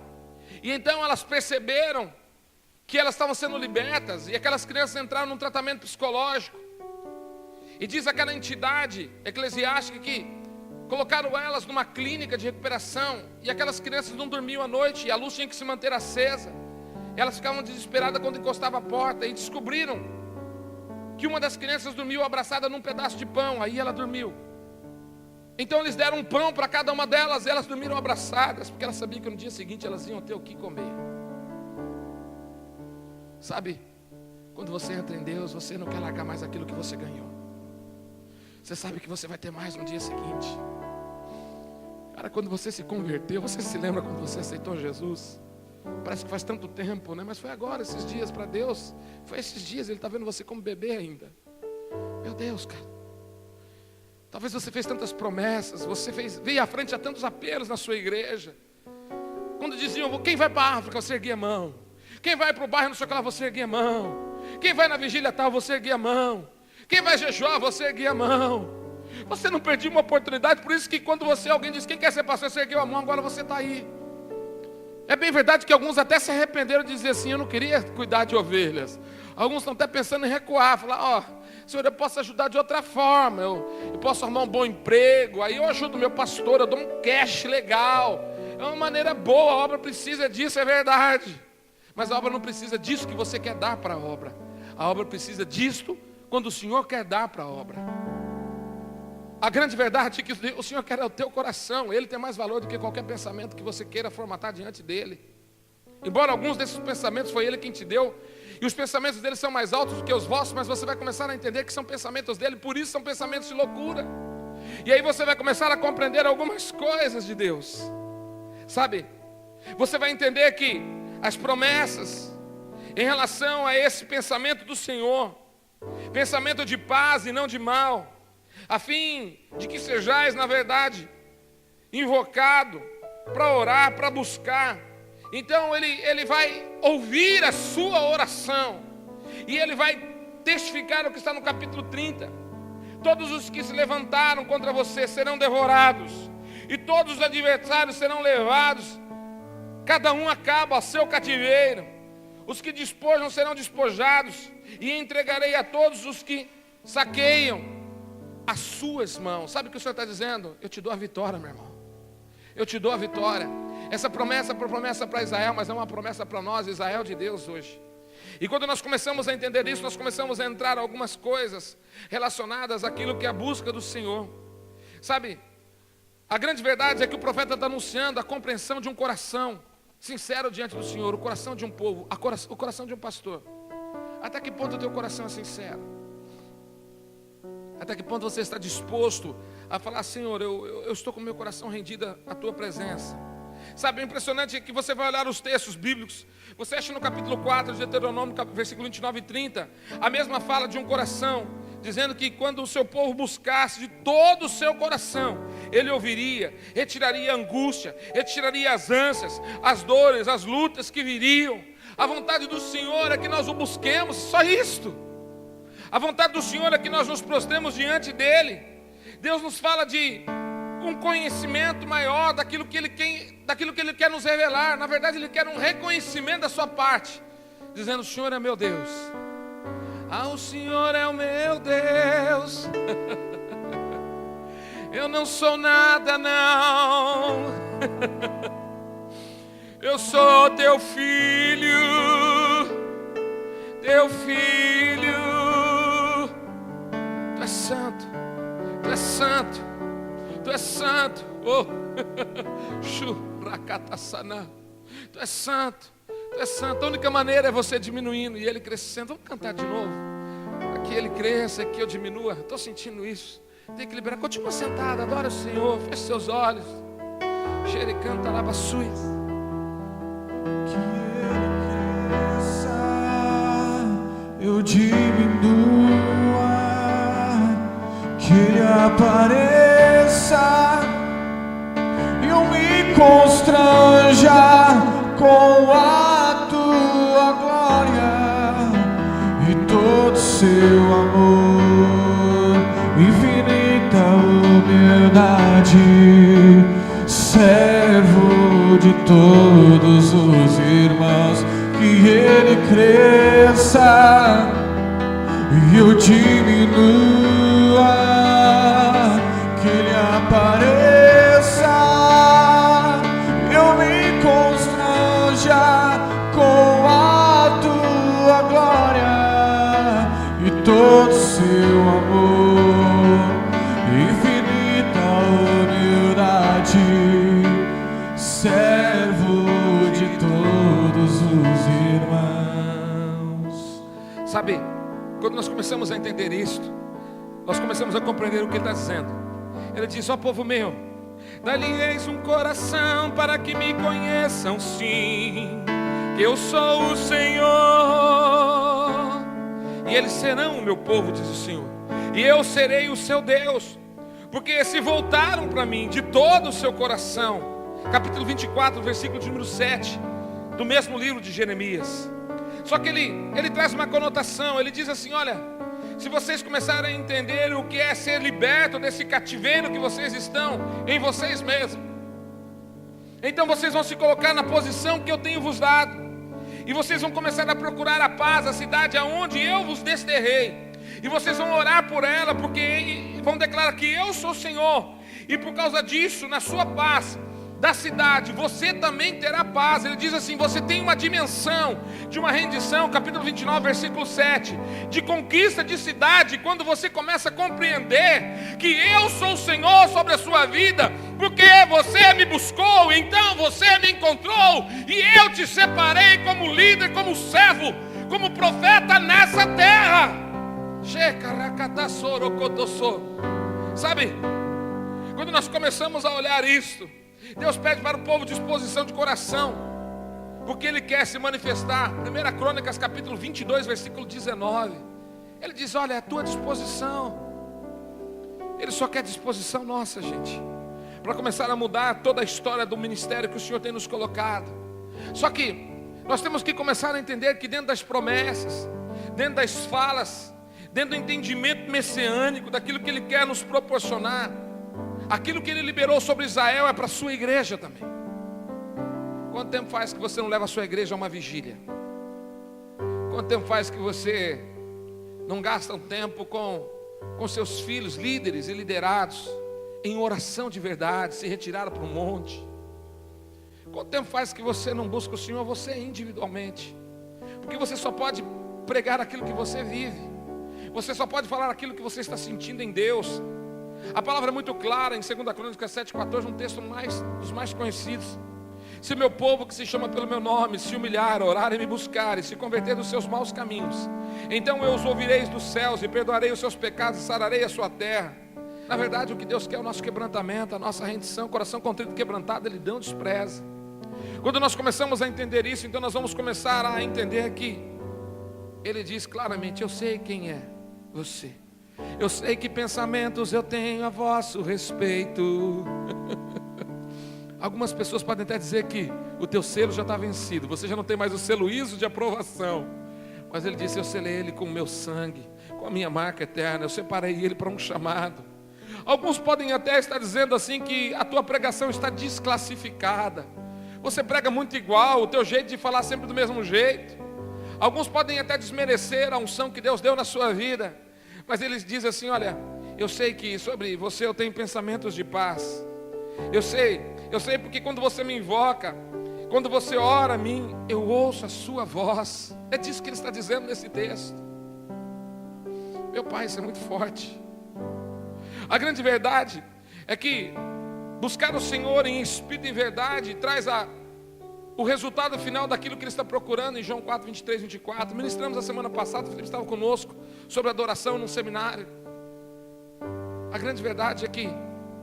E então elas perceberam que elas estavam sendo libertas, e aquelas crianças entraram num tratamento psicológico. E diz aquela entidade eclesiástica que colocaram elas numa clínica de recuperação, e aquelas crianças não dormiam à noite, e a luz tinha que se manter acesa. Elas ficavam desesperadas quando encostava a porta, e descobriram que uma das crianças dormiu abraçada num pedaço de pão, aí ela dormiu. Então eles deram um pão para cada uma delas, e elas dormiram abraçadas, porque elas sabiam que no dia seguinte elas iam ter o que comer. Sabe, quando você entra em Deus, você não quer largar mais aquilo que você ganhou. Você sabe que você vai ter mais no dia seguinte. Cara, quando você se converteu, você se lembra quando você aceitou Jesus? Parece que faz tanto tempo, né? Mas foi agora, esses dias, para Deus. Foi esses dias, Ele está vendo você como bebê ainda. Meu Deus, cara. Talvez você fez tantas promessas, veio à frente a tantos apelos na sua igreja. Quando diziam, quem vai para a África, você erguia a mão. Quem vai para o bairro, não sei o que lá, você erguia a mão. Quem vai na vigília tal, você erguia a mão. Quem vai jejuar, você erguia a mão. Você não perdia uma oportunidade, por isso que quando alguém diz, quem quer ser pastor, você ergueu a mão, agora você está aí. É bem verdade que alguns até se arrependeram de dizer assim, eu não queria cuidar de ovelhas. Alguns estão até pensando em recuar, falar, Senhor, eu posso ajudar de outra forma, eu posso arrumar um bom emprego, aí eu ajudo o meu pastor, eu dou um cash legal. É uma maneira boa, a obra precisa disso, é verdade. Mas a obra não precisa disso que você quer dar para a obra. A obra precisa disto quando o Senhor quer dar para a obra. A grande verdade é que o Senhor quer o teu coração. Ele tem mais valor do que qualquer pensamento que você queira formatar diante dele. Embora alguns desses pensamentos foi Ele quem te deu, e os pensamentos dele são mais altos do que os vossos, mas você vai começar a entender que são pensamentos dele, por isso são pensamentos de loucura. E aí você vai começar a compreender algumas coisas de Deus. Sabe? Você vai entender que as promessas em relação a esse pensamento do Senhor, pensamento de paz e não de mal, a fim de que sejais, na verdade, invocado para orar, para buscar. Então ele vai ouvir a sua oração, e ele vai testificar o que está no capítulo 30. Todos os que se levantaram contra você serão devorados, e todos os adversários serão levados, cada um acaba a seu cativeiro. Os que despojam serão despojados, e entregarei a todos os que saqueiam as suas mãos. Sabe o que o Senhor está dizendo? Eu te dou a vitória, meu irmão. Eu te dou a vitória. Essa promessa é uma promessa para Israel, mas é uma promessa para nós, Israel de Deus hoje. E quando nós começamos a entender isso, nós começamos a entrar algumas coisas relacionadas àquilo que é a busca do Senhor. Sabe, a grande verdade é que o profeta está anunciando a compreensão de um coração sincero diante do Senhor, o coração de um povo, o coração de um pastor. Até que ponto o teu coração é sincero? Até que ponto você está disposto a falar: Senhor, eu estou com o meu coração rendido à tua presença? Sabe, o impressionante é que você vai olhar os textos bíblicos. Você acha no capítulo 4 de Deuteronômio, versículo 29 e 30, a mesma fala de um coração, dizendo que quando o seu povo buscasse de todo o seu coração, ele ouviria, retiraria a angústia, retiraria as ânsias, as dores, as lutas que viriam. A vontade do Senhor é que nós o busquemos, só isto. A vontade do Senhor é que nós nos prostremos diante dEle. Deus nos fala de um conhecimento maior daquilo que Ele quer nos revelar. Na verdade, Ele quer um reconhecimento da sua parte, dizendo: o Senhor é meu Deus. Ah, o Senhor é o meu Deus. Eu não sou nada, não. Eu sou teu filho, teu filho. Tu és santo, tu és santo, tu és santo. Oh, tu és santo, tu és santo. A única maneira é você diminuindo e ele crescendo. Vamos cantar de novo, para que ele cresça e que eu diminua. Estou sentindo isso. Tem que liberar. Continua sentado, adora o Senhor, feche seus olhos. Xere canta labaçuia. Que ele cresça, eu diminua, que ele apareça, eu me constranja com a tua glória e todo seu amor, infinita humildade, servo de todos os irmãos. Que ele cresça e eu diminua, que ele apareça, eu me constranja com a tua glória e todo seu amor, infinita humildade, servo de todos os irmãos. Sabe, quando nós começamos a entender isto, nós começamos a compreender o que ele está dizendo. Ele diz: ó povo meu, dá-lhes um coração para que me conheçam, sim, que eu sou o Senhor, e eles serão o meu povo, diz o Senhor, e eu serei o seu Deus, porque se voltaram para mim de todo o seu coração. Capítulo 24, versículo de número 7, do mesmo livro de Jeremias. Só que ele traz uma conotação. Ele diz assim: olha, se vocês começarem a entender o que é ser liberto desse cativeiro que vocês estão em vocês mesmos, então vocês vão se colocar na posição que eu tenho vos dado, e vocês vão começar a procurar a paz, a cidade aonde eu vos desterrei, e vocês vão orar por ela, porque vão declarar que eu sou o Senhor, e por causa disso, na sua paz da cidade, você também terá paz. Ele diz assim: você tem uma dimensão de uma rendição, capítulo 29, versículo 7, de conquista de cidade, quando você começa a compreender que eu sou o Senhor sobre a sua vida, porque você me buscou, então você me encontrou, e eu te separei como líder, como servo, como profeta nessa terra. Sabe, Quando nós começamos a olhar isso, Deus pede para o povo disposição de coração, porque Ele quer se manifestar. 1 Crônicas capítulo 22, versículo 19. Ele diz, olha, é a tua disposição. Ele só quer disposição nossa, gente, para começar a mudar toda a história do ministério que o Senhor tem nos colocado. Só que nós temos que começar a entender que dentro das promessas, dentro das falas, dentro do entendimento messiânico, daquilo que Ele quer nos proporcionar, aquilo que Ele liberou sobre Israel é para a sua igreja também. Quanto tempo faz que você não leva a sua igreja a uma vigília? Quanto tempo faz que você não gasta um tempo com seus filhos, líderes e liderados, em oração de verdade, se retiraram para o monte? Quanto tempo faz que você não busca o Senhor, você individualmente? Porque você só pode pregar aquilo que você vive. Você só pode falar aquilo que você está sentindo em Deus. A palavra é muito clara em 2 Crônicas 7,14, um texto dos mais conhecidos. Se o meu povo que se chama pelo meu nome se humilhar, orar e me buscar e se converter dos seus maus caminhos, então eu os ouvirei dos céus e perdoarei os seus pecados e sararei a sua terra. Na verdade, o que Deus quer é o nosso quebrantamento, a nossa rendição. Coração contrito e quebrantado Ele não despreza. Quando nós começamos a entender isso, então nós vamos começar a entender que Ele diz claramente, eu sei quem é você, eu sei que pensamentos eu tenho a vosso respeito. Algumas pessoas podem até dizer que o teu selo já está vencido, você já não tem mais o selo ISO de aprovação. Mas Ele disse, eu selei ele com o meu sangue, com a minha marca eterna, eu separei ele para um chamado. Alguns podem até estar dizendo assim que a tua pregação está desclassificada, você prega muito igual, o teu jeito de falar sempre do mesmo jeito. Alguns podem até desmerecer a unção que Deus deu na sua vida, mas eles dizem assim, olha, eu sei que sobre você eu tenho pensamentos de paz. Eu sei porque quando você me invoca, quando você ora a mim, eu ouço a sua voz. É disso que Ele está dizendo nesse texto. Meu Pai, isso é muito forte. A grande verdade é que buscar o Senhor em espírito e em verdade traz o resultado final daquilo que Ele está procurando em João 4, 23, 24. Ministramos a semana passada, o Felipe estava conosco, sobre adoração num seminário. A grande verdade é que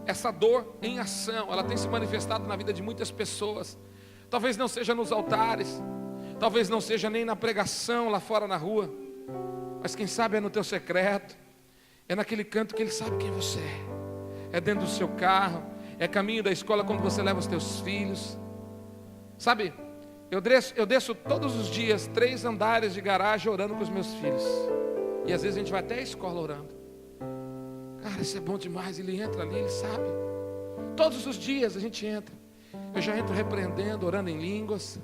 essa dor em ação, ela tem se manifestado na vida de muitas pessoas. Talvez não seja nos altares, talvez não seja nem na pregação lá fora na rua, mas quem sabe é no teu secreto, é naquele canto que Ele sabe quem você é dentro do seu carro, é caminho da escola quando você leva os teus filhos. Sabe, eu desço todos os dias 3 andares de garagem orando com os meus filhos, e às vezes a gente vai até a escola orando. Cara, isso é bom demais. Ele entra ali, ele sabe. Todos os dias a gente entra. Eu já entro repreendendo, orando em línguas.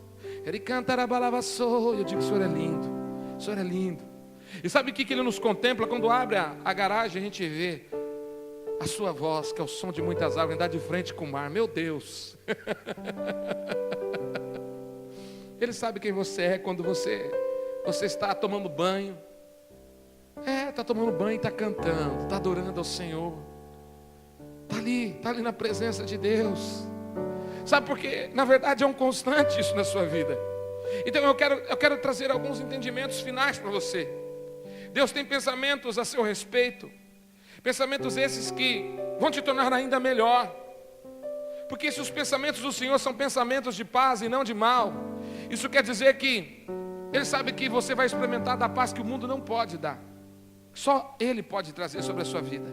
Ele canta arabalabassou. Eu digo, o Senhor é lindo. O Senhor é lindo. E sabe o que Ele nos contempla? Quando abre a garagem, a gente vê a sua voz, que é o som de muitas águas, andar de frente com o mar. Meu Deus. Ele sabe quem você é quando você está tomando banho. Está tomando banho e está cantando, está adorando ao Senhor. Está ali na presença de Deus. Sabe por quê? Na verdade é um constante isso na sua vida. Então eu quero trazer alguns entendimentos finais para você. Deus tem pensamentos a seu respeito. Pensamentos esses que vão te tornar ainda melhor. Porque se os pensamentos do Senhor são pensamentos de paz e não de mal, isso quer dizer que Ele sabe que você vai experimentar da paz que o mundo não pode dar. Só Ele pode trazer sobre a sua vida.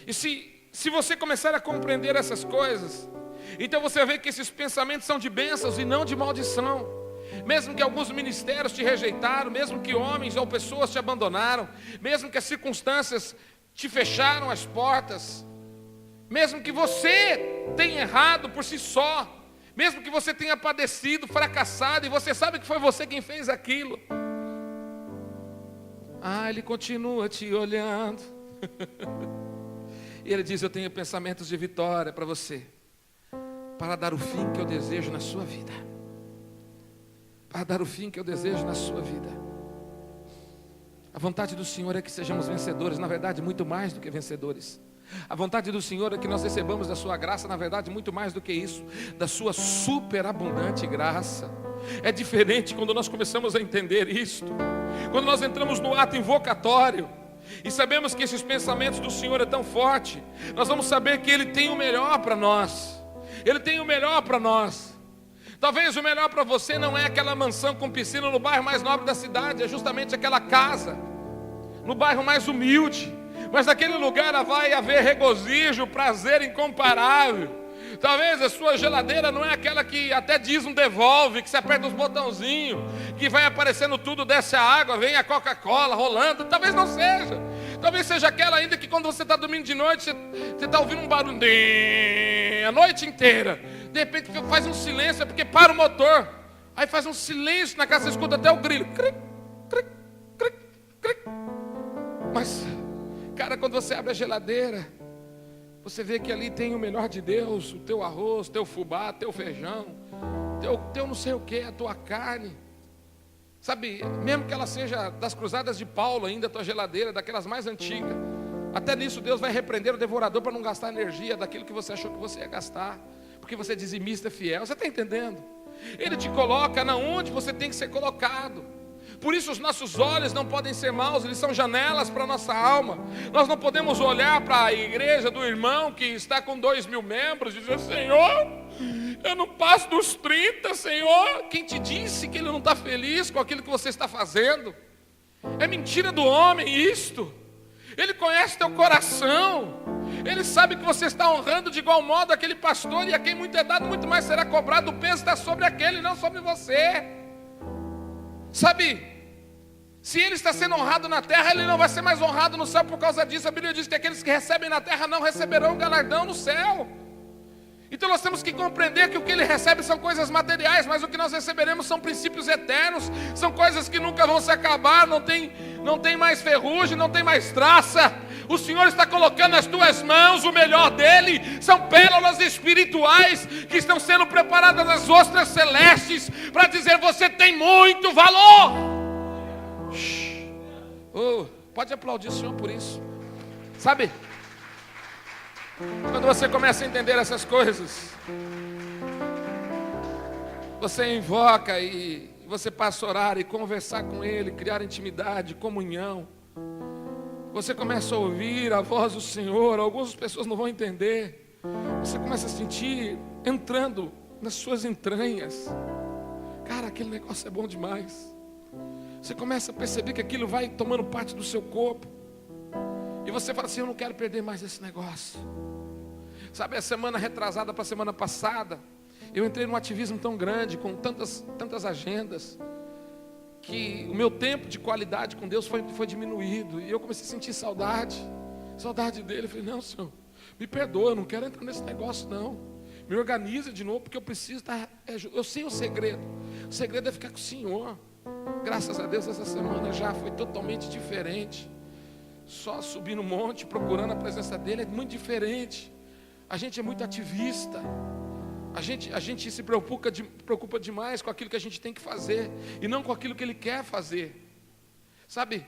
E se você começar a compreender essas coisas, então você vê que esses pensamentos são de bênçãos e não de maldição. Mesmo que alguns ministérios te rejeitaram, mesmo que homens ou pessoas te abandonaram, mesmo que as circunstâncias te fecharam as portas, mesmo que você tenha errado por si só, mesmo que você tenha padecido, fracassado, e você sabe que foi você quem fez aquilo, Ele continua te olhando. E Ele diz, eu tenho pensamentos de vitória para você, para dar o fim que eu desejo na sua vida. Para dar o fim que eu desejo na sua vida. A vontade do Senhor é que sejamos vencedores, na verdade muito mais do que vencedores. A vontade do Senhor é que nós recebamos da sua graça, na verdade muito mais do que isso, da sua superabundante graça. É diferente quando nós começamos a entender isto. Quando nós entramos no ato invocatório, e sabemos que esses pensamentos do Senhor é tão forte, nós vamos saber que Ele tem o melhor para nós. Ele tem o melhor para nós. Talvez o melhor para você não é aquela mansão com piscina no bairro mais nobre da cidade, é justamente aquela casa, no bairro mais humilde, mas naquele lugar vai haver regozijo, prazer incomparável. Talvez a sua geladeira não é aquela que até diz um devolve, que você aperta os botãozinhos, que vai aparecendo tudo, desce a água, vem a Coca-Cola rolando. Talvez não seja. Talvez seja aquela ainda que quando você está dormindo de noite, você está ouvindo um barulho a noite inteira. De repente faz um silêncio, é porque para o motor. Aí faz um silêncio na casa, você escuta até o grilo. Cric, cric, cric, cric. Mas, cara, quando você abre a geladeira, você vê que ali tem o melhor de Deus, o teu arroz, teu fubá, teu feijão, teu não sei o que, a tua carne. Sabe, mesmo que ela seja das cruzadas de Paulo ainda, a tua geladeira, daquelas mais antigas, até nisso Deus vai repreender o devorador para não gastar energia daquilo que você achou que você ia gastar, porque você é dizimista fiel. Você está entendendo? Ele te coloca na onde você tem que ser colocado. Por isso os nossos olhos não podem ser maus, eles são janelas para a nossa alma. Nós não podemos olhar para a igreja do irmão que está com 2.000 membros e dizer: Senhor, eu não passo dos 30, Senhor. Quem te disse que ele não está feliz com aquilo que você está fazendo? É mentira do homem isto. Ele conhece teu coração. Ele sabe que você está honrando de igual modo aquele pastor, e a quem muito é dado, muito mais será cobrado. O peso está sobre aquele, não sobre você. Sabe, se ele está sendo honrado na terra, ele não vai ser mais honrado no céu por causa disso. A Bíblia diz que aqueles que recebem na terra não receberão galardão no céu. Então nós temos que compreender que o que ele recebe são coisas materiais, mas o que nós receberemos são princípios eternos, são coisas que nunca vão se acabar, não tem mais ferrugem, não tem mais traça. O Senhor está colocando nas tuas mãos o melhor dele. São pérolas espirituais que estão sendo preparadas nas ostras celestes para dizer: você tem muito valor. Oh, pode aplaudir o Senhor por isso. Sabe, quando você começa a entender essas coisas, você invoca e você passa a orar e conversar com Ele, criar intimidade, comunhão. Você começa a ouvir a voz do Senhor. Algumas pessoas não vão entender. Você começa a sentir entrando nas suas entranhas. Cara, aquele negócio é bom demais. Você começa a perceber que aquilo vai tomando parte do seu corpo. E você fala assim: eu não quero perder mais esse negócio. Sabe, a semana retrasada para a semana passada, eu entrei num ativismo tão grande, com tantas agendas, que o meu tempo de qualidade com Deus foi diminuído. E eu comecei a sentir saudade dele. Eu falei: não, Senhor, me perdoa, eu não quero entrar nesse negócio não. Me organiza de novo, porque eu preciso estar. Eu sei o segredo é ficar com o Senhor. Graças a Deus essa semana já foi totalmente diferente. Só subir no monte, procurando a presença dele, é muito diferente. A gente é muito ativista. A gente se preocupa demais com aquilo que a gente tem que fazer, e não com aquilo que Ele quer fazer. Sabe,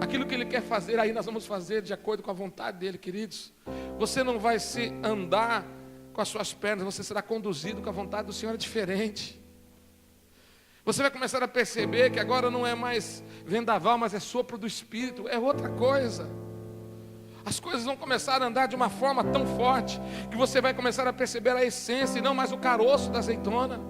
aquilo que Ele quer fazer, aí nós vamos fazer de acordo com a vontade dEle, queridos. Você não vai se andar com as suas pernas, você será conduzido com a vontade do Senhor. É diferente. Você vai começar a perceber que agora não é mais vendaval, mas é sopro do Espírito, é outra coisa. As coisas vão começar a andar de uma forma tão forte que você vai começar a perceber a essência e não mais o caroço da azeitona.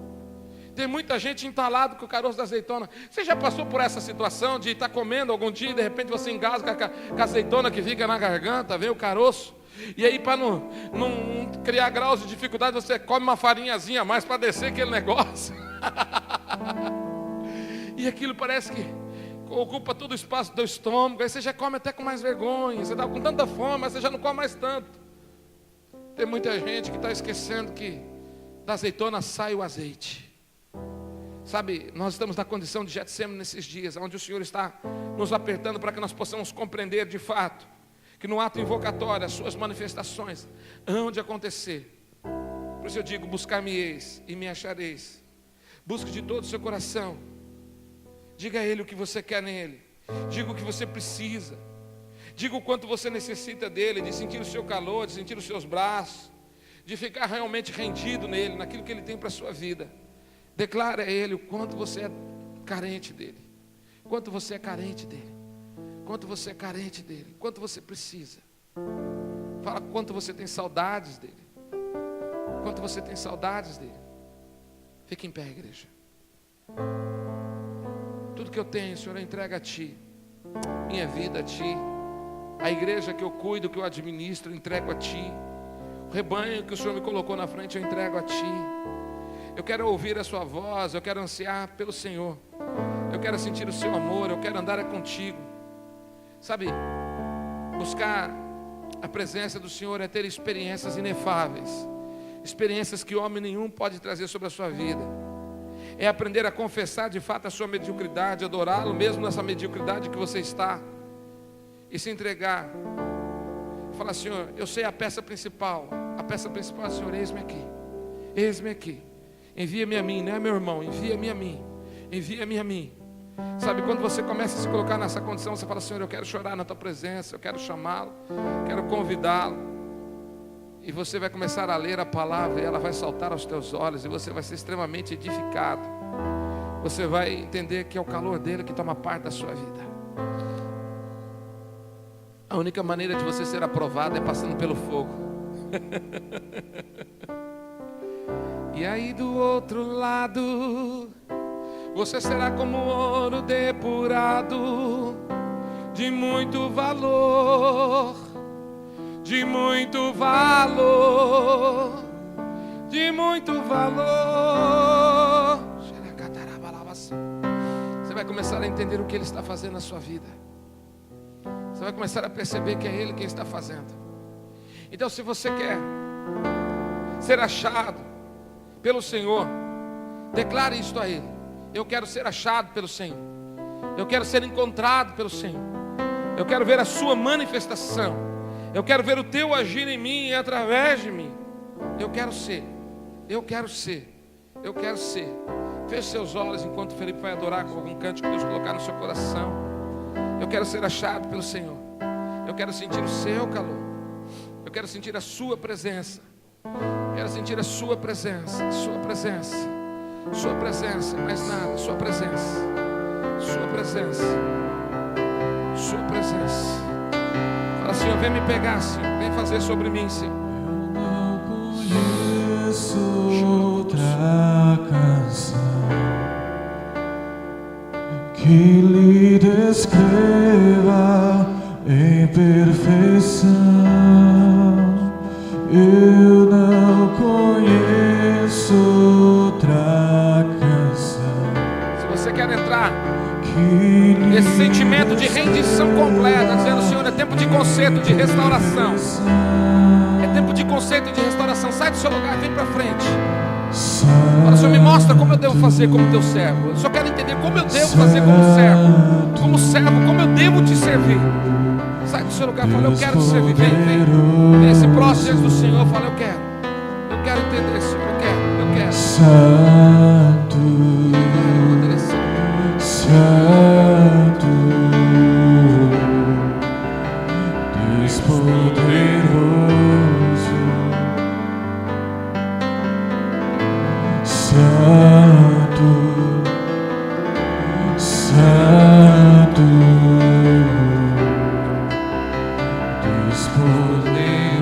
Tem muita gente entalada com o caroço da azeitona. Você já passou por essa situação de estar comendo algum dia e de repente você engasga com a azeitona que fica na garganta, vem o caroço? E aí, para não criar graus de dificuldade, você come uma farinhazinha a mais para descer aquele negócio. E aquilo parece que ocupa todo o espaço do teu estômago. Aí você já come até com mais vergonha. Você está com tanta fome, mas você já não come mais tanto. Tem muita gente que está esquecendo que da azeitona sai o azeite. Sabe, nós estamos na condição de Getsemane nesses dias, onde o Senhor está nos apertando para que nós possamos compreender de fato que no ato invocatório as suas manifestações hão de acontecer. Por isso eu digo: buscar-me-eis e me achareis. Busque de todo o seu coração. Diga a Ele o que você quer nele. Diga o que você precisa. Diga o quanto você necessita dele, de sentir o seu calor, de sentir os seus braços, de ficar realmente rendido nele, naquilo que ele tem para a sua vida. Declare a Ele o quanto você é carente dele. Quanto você é carente dele. quanto você é carente dele, quanto você precisa. Fala quanto você tem saudades dele. Quanto você tem saudades dele. Fique em pé, igreja. Tudo que eu tenho, Senhor, eu entrego a Ti. Minha vida a Ti. A igreja que eu cuido, que eu administro, eu entrego a Ti. O rebanho que o Senhor me colocou na frente, eu entrego a Ti. Eu quero ouvir a Sua voz, eu quero ansiar pelo Senhor. Eu quero sentir o Seu amor, eu quero andar contigo. Sabe, buscar a presença do Senhor é ter experiências inefáveis. Experiências que homem nenhum pode trazer sobre a sua vida. É aprender a confessar de fato a sua mediocridade, adorá-lo mesmo nessa mediocridade que você está. E se entregar. Falar, Senhor, eu sei a peça principal. A peça principal é, Senhor, eis-me aqui. Eis-me aqui. Envia-me a mim, não é meu irmão, envia-me a mim. Envia-me a mim. Sabe, quando você começa a se colocar nessa condição, você fala, Senhor, eu quero chorar na Tua presença, eu quero chamá-lo, quero convidá-lo. E você vai começar a ler a palavra e ela vai saltar aos teus olhos e você vai ser extremamente edificado. Você vai entender que é o calor dele que toma parte da sua vida. A única maneira de você ser aprovado é passando pelo fogo. E aí do outro lado, você será como ouro depurado, de muito valor. De muito valor, de muito valor. Você vai começar a entender o que Ele está fazendo na sua vida. Você vai começar a perceber que é Ele quem está fazendo. Então, se você quer ser achado pelo Senhor, declare isto a Ele. Eu quero ser achado pelo Senhor. Eu quero ser encontrado pelo Senhor. Eu quero ver a sua manifestação. Eu quero ver o Teu agir em mim e através de mim. Eu quero ser. Eu quero ser. Eu quero ser. Feche seus olhos enquanto o Felipe vai adorar com algum cântico que Deus colocar no seu coração. Eu quero ser achado pelo Senhor. Eu quero sentir o Seu calor. Eu quero sentir a Sua presença. Eu quero sentir a Sua presença. Sua presença. Sua presença. Mais nada. Sua presença. Sua presença. Sua presença. Fala, Senhor, vem me pegar, Senhor. Vem fazer sobre mim, Senhor. Eu não conheço outra canção que lhe descreva em perfeição. Eu não conheço outra canção. Se você quer entrar esse sentimento de rendição completa, dizendo, Senhor, é tempo de conserto, de restauração. É tempo de conserto e de restauração. Sai do seu lugar, vem para frente. Fala, Senhor, me mostra como eu devo fazer como Teu servo. Eu só quero entender como eu devo fazer como servo. Como servo, como eu devo Te servir. Sai do seu lugar, fala, eu quero Te servir. Vem, vem. Vem, se prostre diante do Senhor, fala, eu quero. Eu quero entender, Senhor, eu quero. Santo, Santo, Deus poderoso, Santo, Santo, Deus poderoso,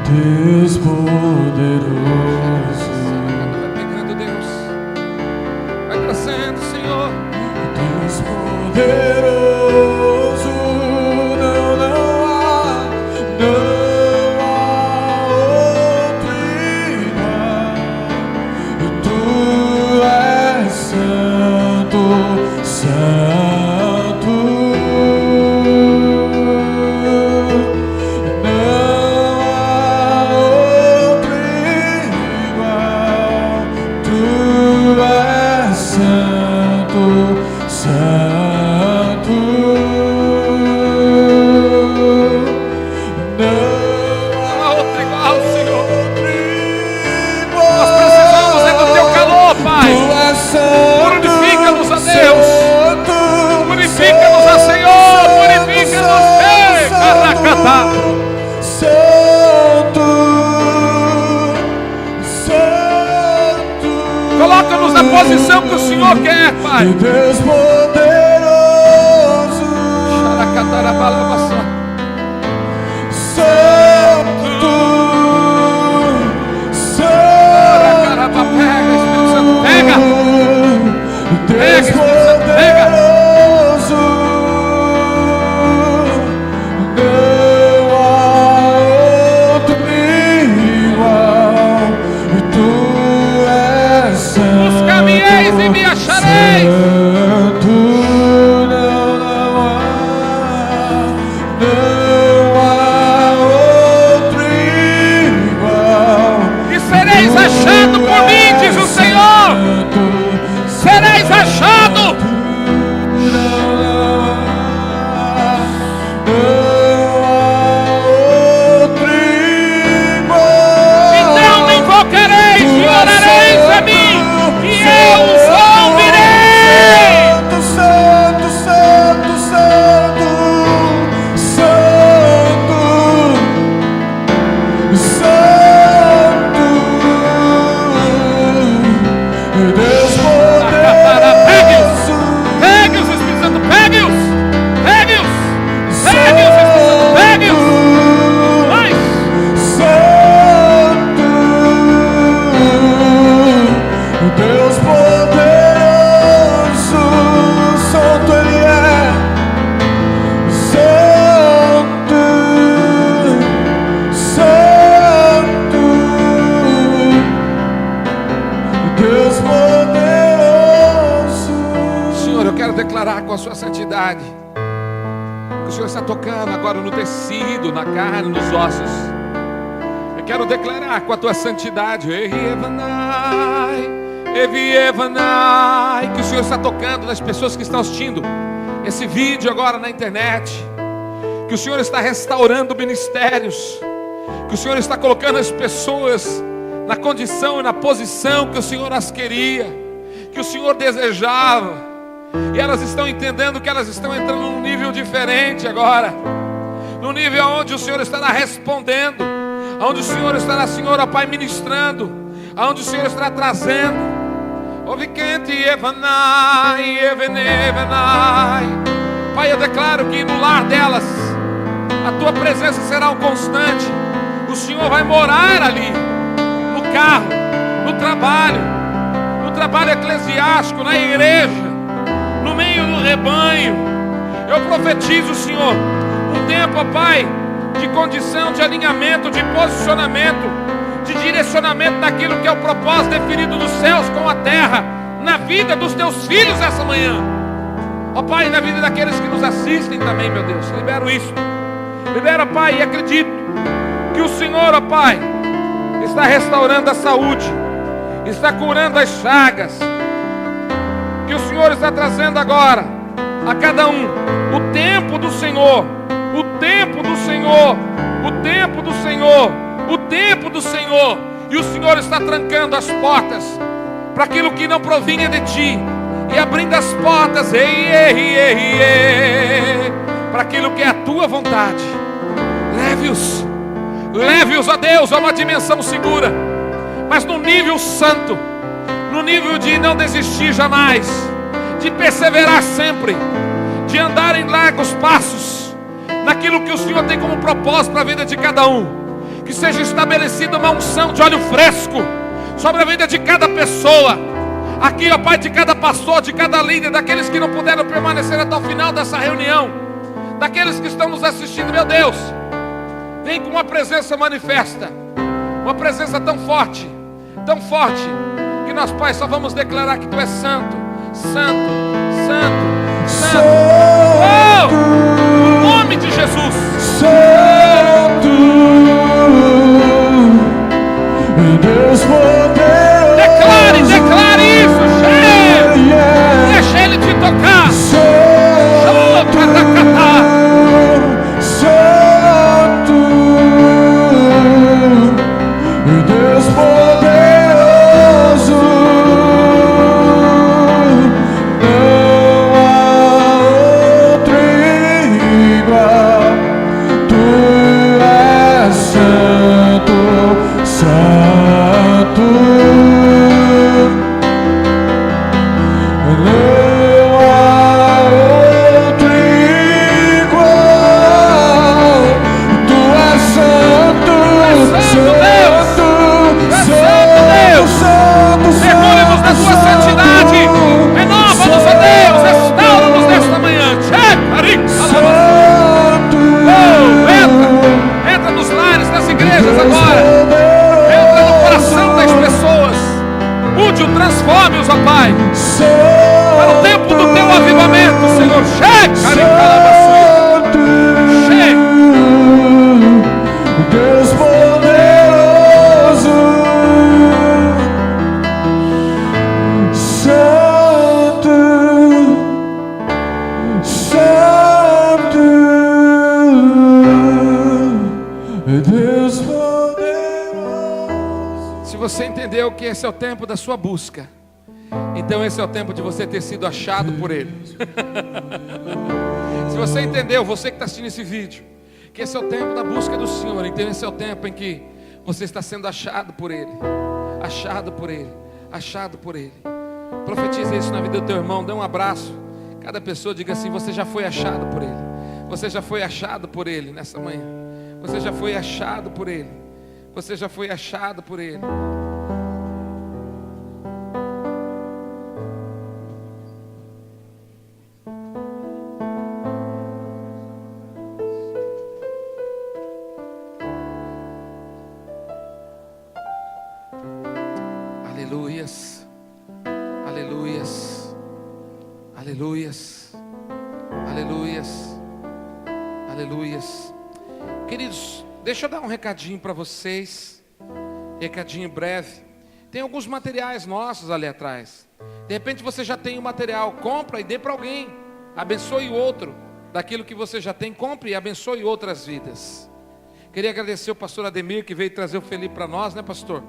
Deus poderoso. Poderoso, não há outro igual. Tu és santo, santo. Não há outro igual. Tu és santo, santo. Purifica-nos a Deus, purifica-nos a Senhor, purifica-nos, Caracatá. Santo, Santo, Coloca-nos na posição que o Senhor quer, Pai. Deus poderoso, Xaracatarabalabassa. Santo, Caramba, pega, Espírito Santo, pega. Deus Espírito Santo, pega. poderoso, não há outro igual, tu és santo. Buscar-me-eis e me achareis. Santo, não há outro igual. E sereis achado por mim, diz o Senhor. Sereis achado. Então me invocareis e orareis a mim, e eu os ouvirei. Santo, Santo, Santo, Santo, Santo, Deus poderoso, Pegue-os, Espírito Santo, pegue-os. Pegue-os. Pegue-os, Espírito Santo, pegue-os. Mais. Santo, Deus poderoso, Santo Ele é, Santo, Santo, Deus poderoso. Senhor, eu quero declarar com a sua santidade que o Senhor está tocando agora no tecido, na carne, nos ossos. Eu quero declarar com a tua santidade, que o Senhor está tocando nas pessoas que estão assistindo esse vídeo agora na internet, que o Senhor está restaurando ministérios, que o Senhor está colocando as pessoas na condição e na posição que o Senhor as queria, que o Senhor desejava, e elas estão entendendo que elas estão entrando num nível diferente agora, no nível onde o Senhor estará respondendo, onde o Senhor estará, Senhor, ó Pai, ministrando, onde o Senhor estará trazendo. Pai, eu declaro que no lar delas a tua presença será um constante. O Senhor vai morar ali, no carro, no trabalho eclesiástico, na igreja, no meio do rebanho. Eu profetizo, Senhor, um tempo, ó Pai, de condição, de alinhamento, de posicionamento, de direcionamento daquilo que é o propósito definido dos céus com a terra, na vida dos teus filhos essa manhã. Ó Pai, na vida daqueles que nos assistem também, meu Deus, libero isso. Libera, Pai, e acredito que o Senhor, ó Pai, está restaurando a saúde, está curando as chagas, que o Senhor está trazendo agora a cada um o tempo do Senhor, o tempo do Senhor, o tempo do Senhor, o tempo do Senhor. E o Senhor está trancando as portas para aquilo que não provinha de ti, e abrindo as portas para aquilo que é a tua vontade. Leve-os a Deus a uma dimensão segura, mas no nível santo, no nível de não desistir jamais, de perseverar sempre, de andar em largos passos naquilo que o Senhor tem como propósito para a vida de cada um. Que seja estabelecida uma unção de óleo fresco sobre a vida de cada pessoa aqui, ó Pai, de cada pastor, de cada líder, daqueles que não puderam permanecer até o final dessa reunião, daqueles que estão nos assistindo. Meu Deus, vem com uma presença manifesta, uma presença tão forte, que nós, Pai, só vamos declarar que Tu és santo, santo, santo, santo. Oh, no nome de Jesus. Santo, Deus poderoso. Declare isso, deixa Ele te tocar. Santo, Deus poderoso, não há outro igual. Tu és santo, santo. mude-o, transforme-os, ó Pai, para o tempo do teu avivamento, Senhor. Chega, Deus poderoso, Santo, Santo, Deus poderoso. Se você entendeu que esse é o tempo da sua busca, então esse é o tempo de você ter sido achado por Ele. Se você entendeu, você que está assistindo esse vídeo, que esse é o tempo da busca do Senhor, então esse é o tempo em que você está sendo achado por Ele. Achado por Ele, achado por Ele. Profetize isso na vida do teu irmão, dê um abraço. Cada pessoa diga assim: você já foi achado por Ele. Você já foi achado por Ele nessa manhã. Você já foi achado por Ele. Você já foi achado por Ele. Aleluias, aleluias, aleluias, aleluias, aleluias. Queridos, deixa eu dar um recadinho para vocês, recadinho breve. Tem alguns materiais nossos ali atrás. De repente você já tem o material, compra e dê para alguém. Abençoe o outro daquilo que você já tem, compre e abençoe outras vidas. Queria agradecer o pastor Ademir, que veio trazer o Felipe para nós, né, pastor?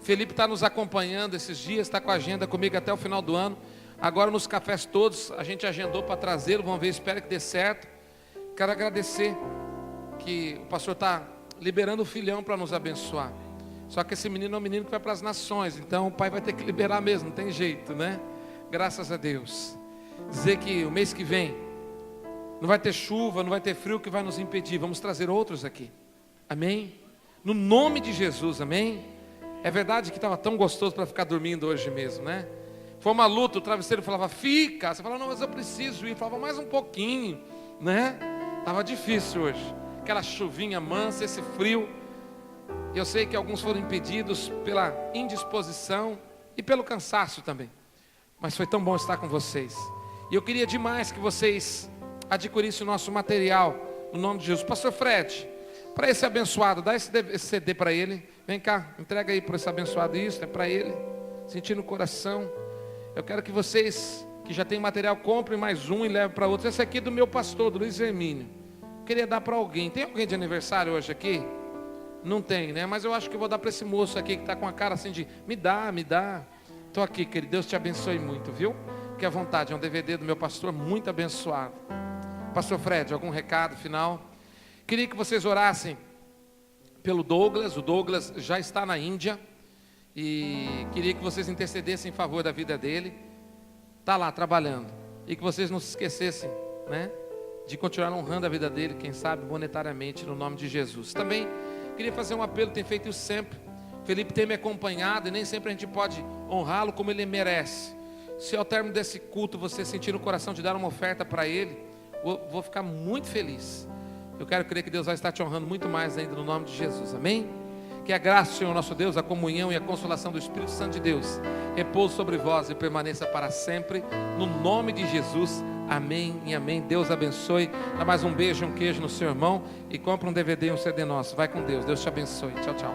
Felipe está nos acompanhando esses dias, está com a agenda comigo até o final do ano. Agora nos cafés todos, a gente agendou para trazê-lo, vamos ver, espero que dê certo. Quero agradecer que o pastor está liberando o filhão para nos abençoar. Só que esse menino é um menino que vai para as nações, então o pai vai ter que liberar mesmo, não tem jeito, né? Graças a Deus. Dizer que o mês que vem não vai ter chuva, não vai ter frio que vai nos impedir, vamos trazer outros aqui. Amém? No nome de Jesus, amém? É verdade que estava tão gostoso para ficar dormindo hoje mesmo, né? Foi uma luta, o travesseiro falava, fica. Você falava, não, mas eu preciso ir. Falava, mais um pouquinho, né? Estava difícil hoje. Aquela chuvinha mansa, esse frio. Eu sei que alguns foram impedidos pela indisposição e pelo cansaço também. Mas foi tão bom estar com vocês. E eu queria demais que vocês adquirissem o nosso material, no nome de Jesus. Pastor Fred, para esse abençoado, dá esse CD para ele. Vem cá, entrega aí para esse abençoado isso, é para ele. Sentir no coração. Eu quero que vocês, que já tem material, comprem mais um e levem para outro. Esse aqui é do meu pastor, do Luiz Hermínio. Eu queria dar para alguém. Tem alguém de aniversário hoje aqui? Não tem, né? Mas eu acho que eu vou dar para esse moço aqui que está com a cara assim de, me dá. Estou aqui, querido, Deus te abençoe muito, viu? Fique à vontade, é um DVD do meu pastor, muito abençoado. Pastor Fred, algum recado final? Queria que vocês orassem pelo Douglas. O Douglas já está na Índia. E queria que vocês intercedessem em favor da vida dele. Está lá trabalhando. E que vocês não se esquecessem, né, de continuar honrando a vida dele, quem sabe monetariamente, no nome de Jesus. Também queria fazer um apelo, tenho feito isso sempre. Felipe tem me acompanhado e nem sempre a gente pode honrá-lo como ele merece. Se ao término desse culto você sentir no coração de dar uma oferta para ele, vou ficar muito feliz. Eu quero crer que Deus vai estar te honrando muito mais ainda no nome de Jesus, amém? Que a graça do Senhor nosso Deus, a comunhão e a consolação do Espírito Santo de Deus repouse sobre vós e permaneça para sempre, no nome de Jesus, amém e amém. Deus abençoe. Dá mais um beijo e um queijo no seu irmão e compra um DVD e um CD nosso. Vai com Deus, Deus te abençoe. Tchau, tchau.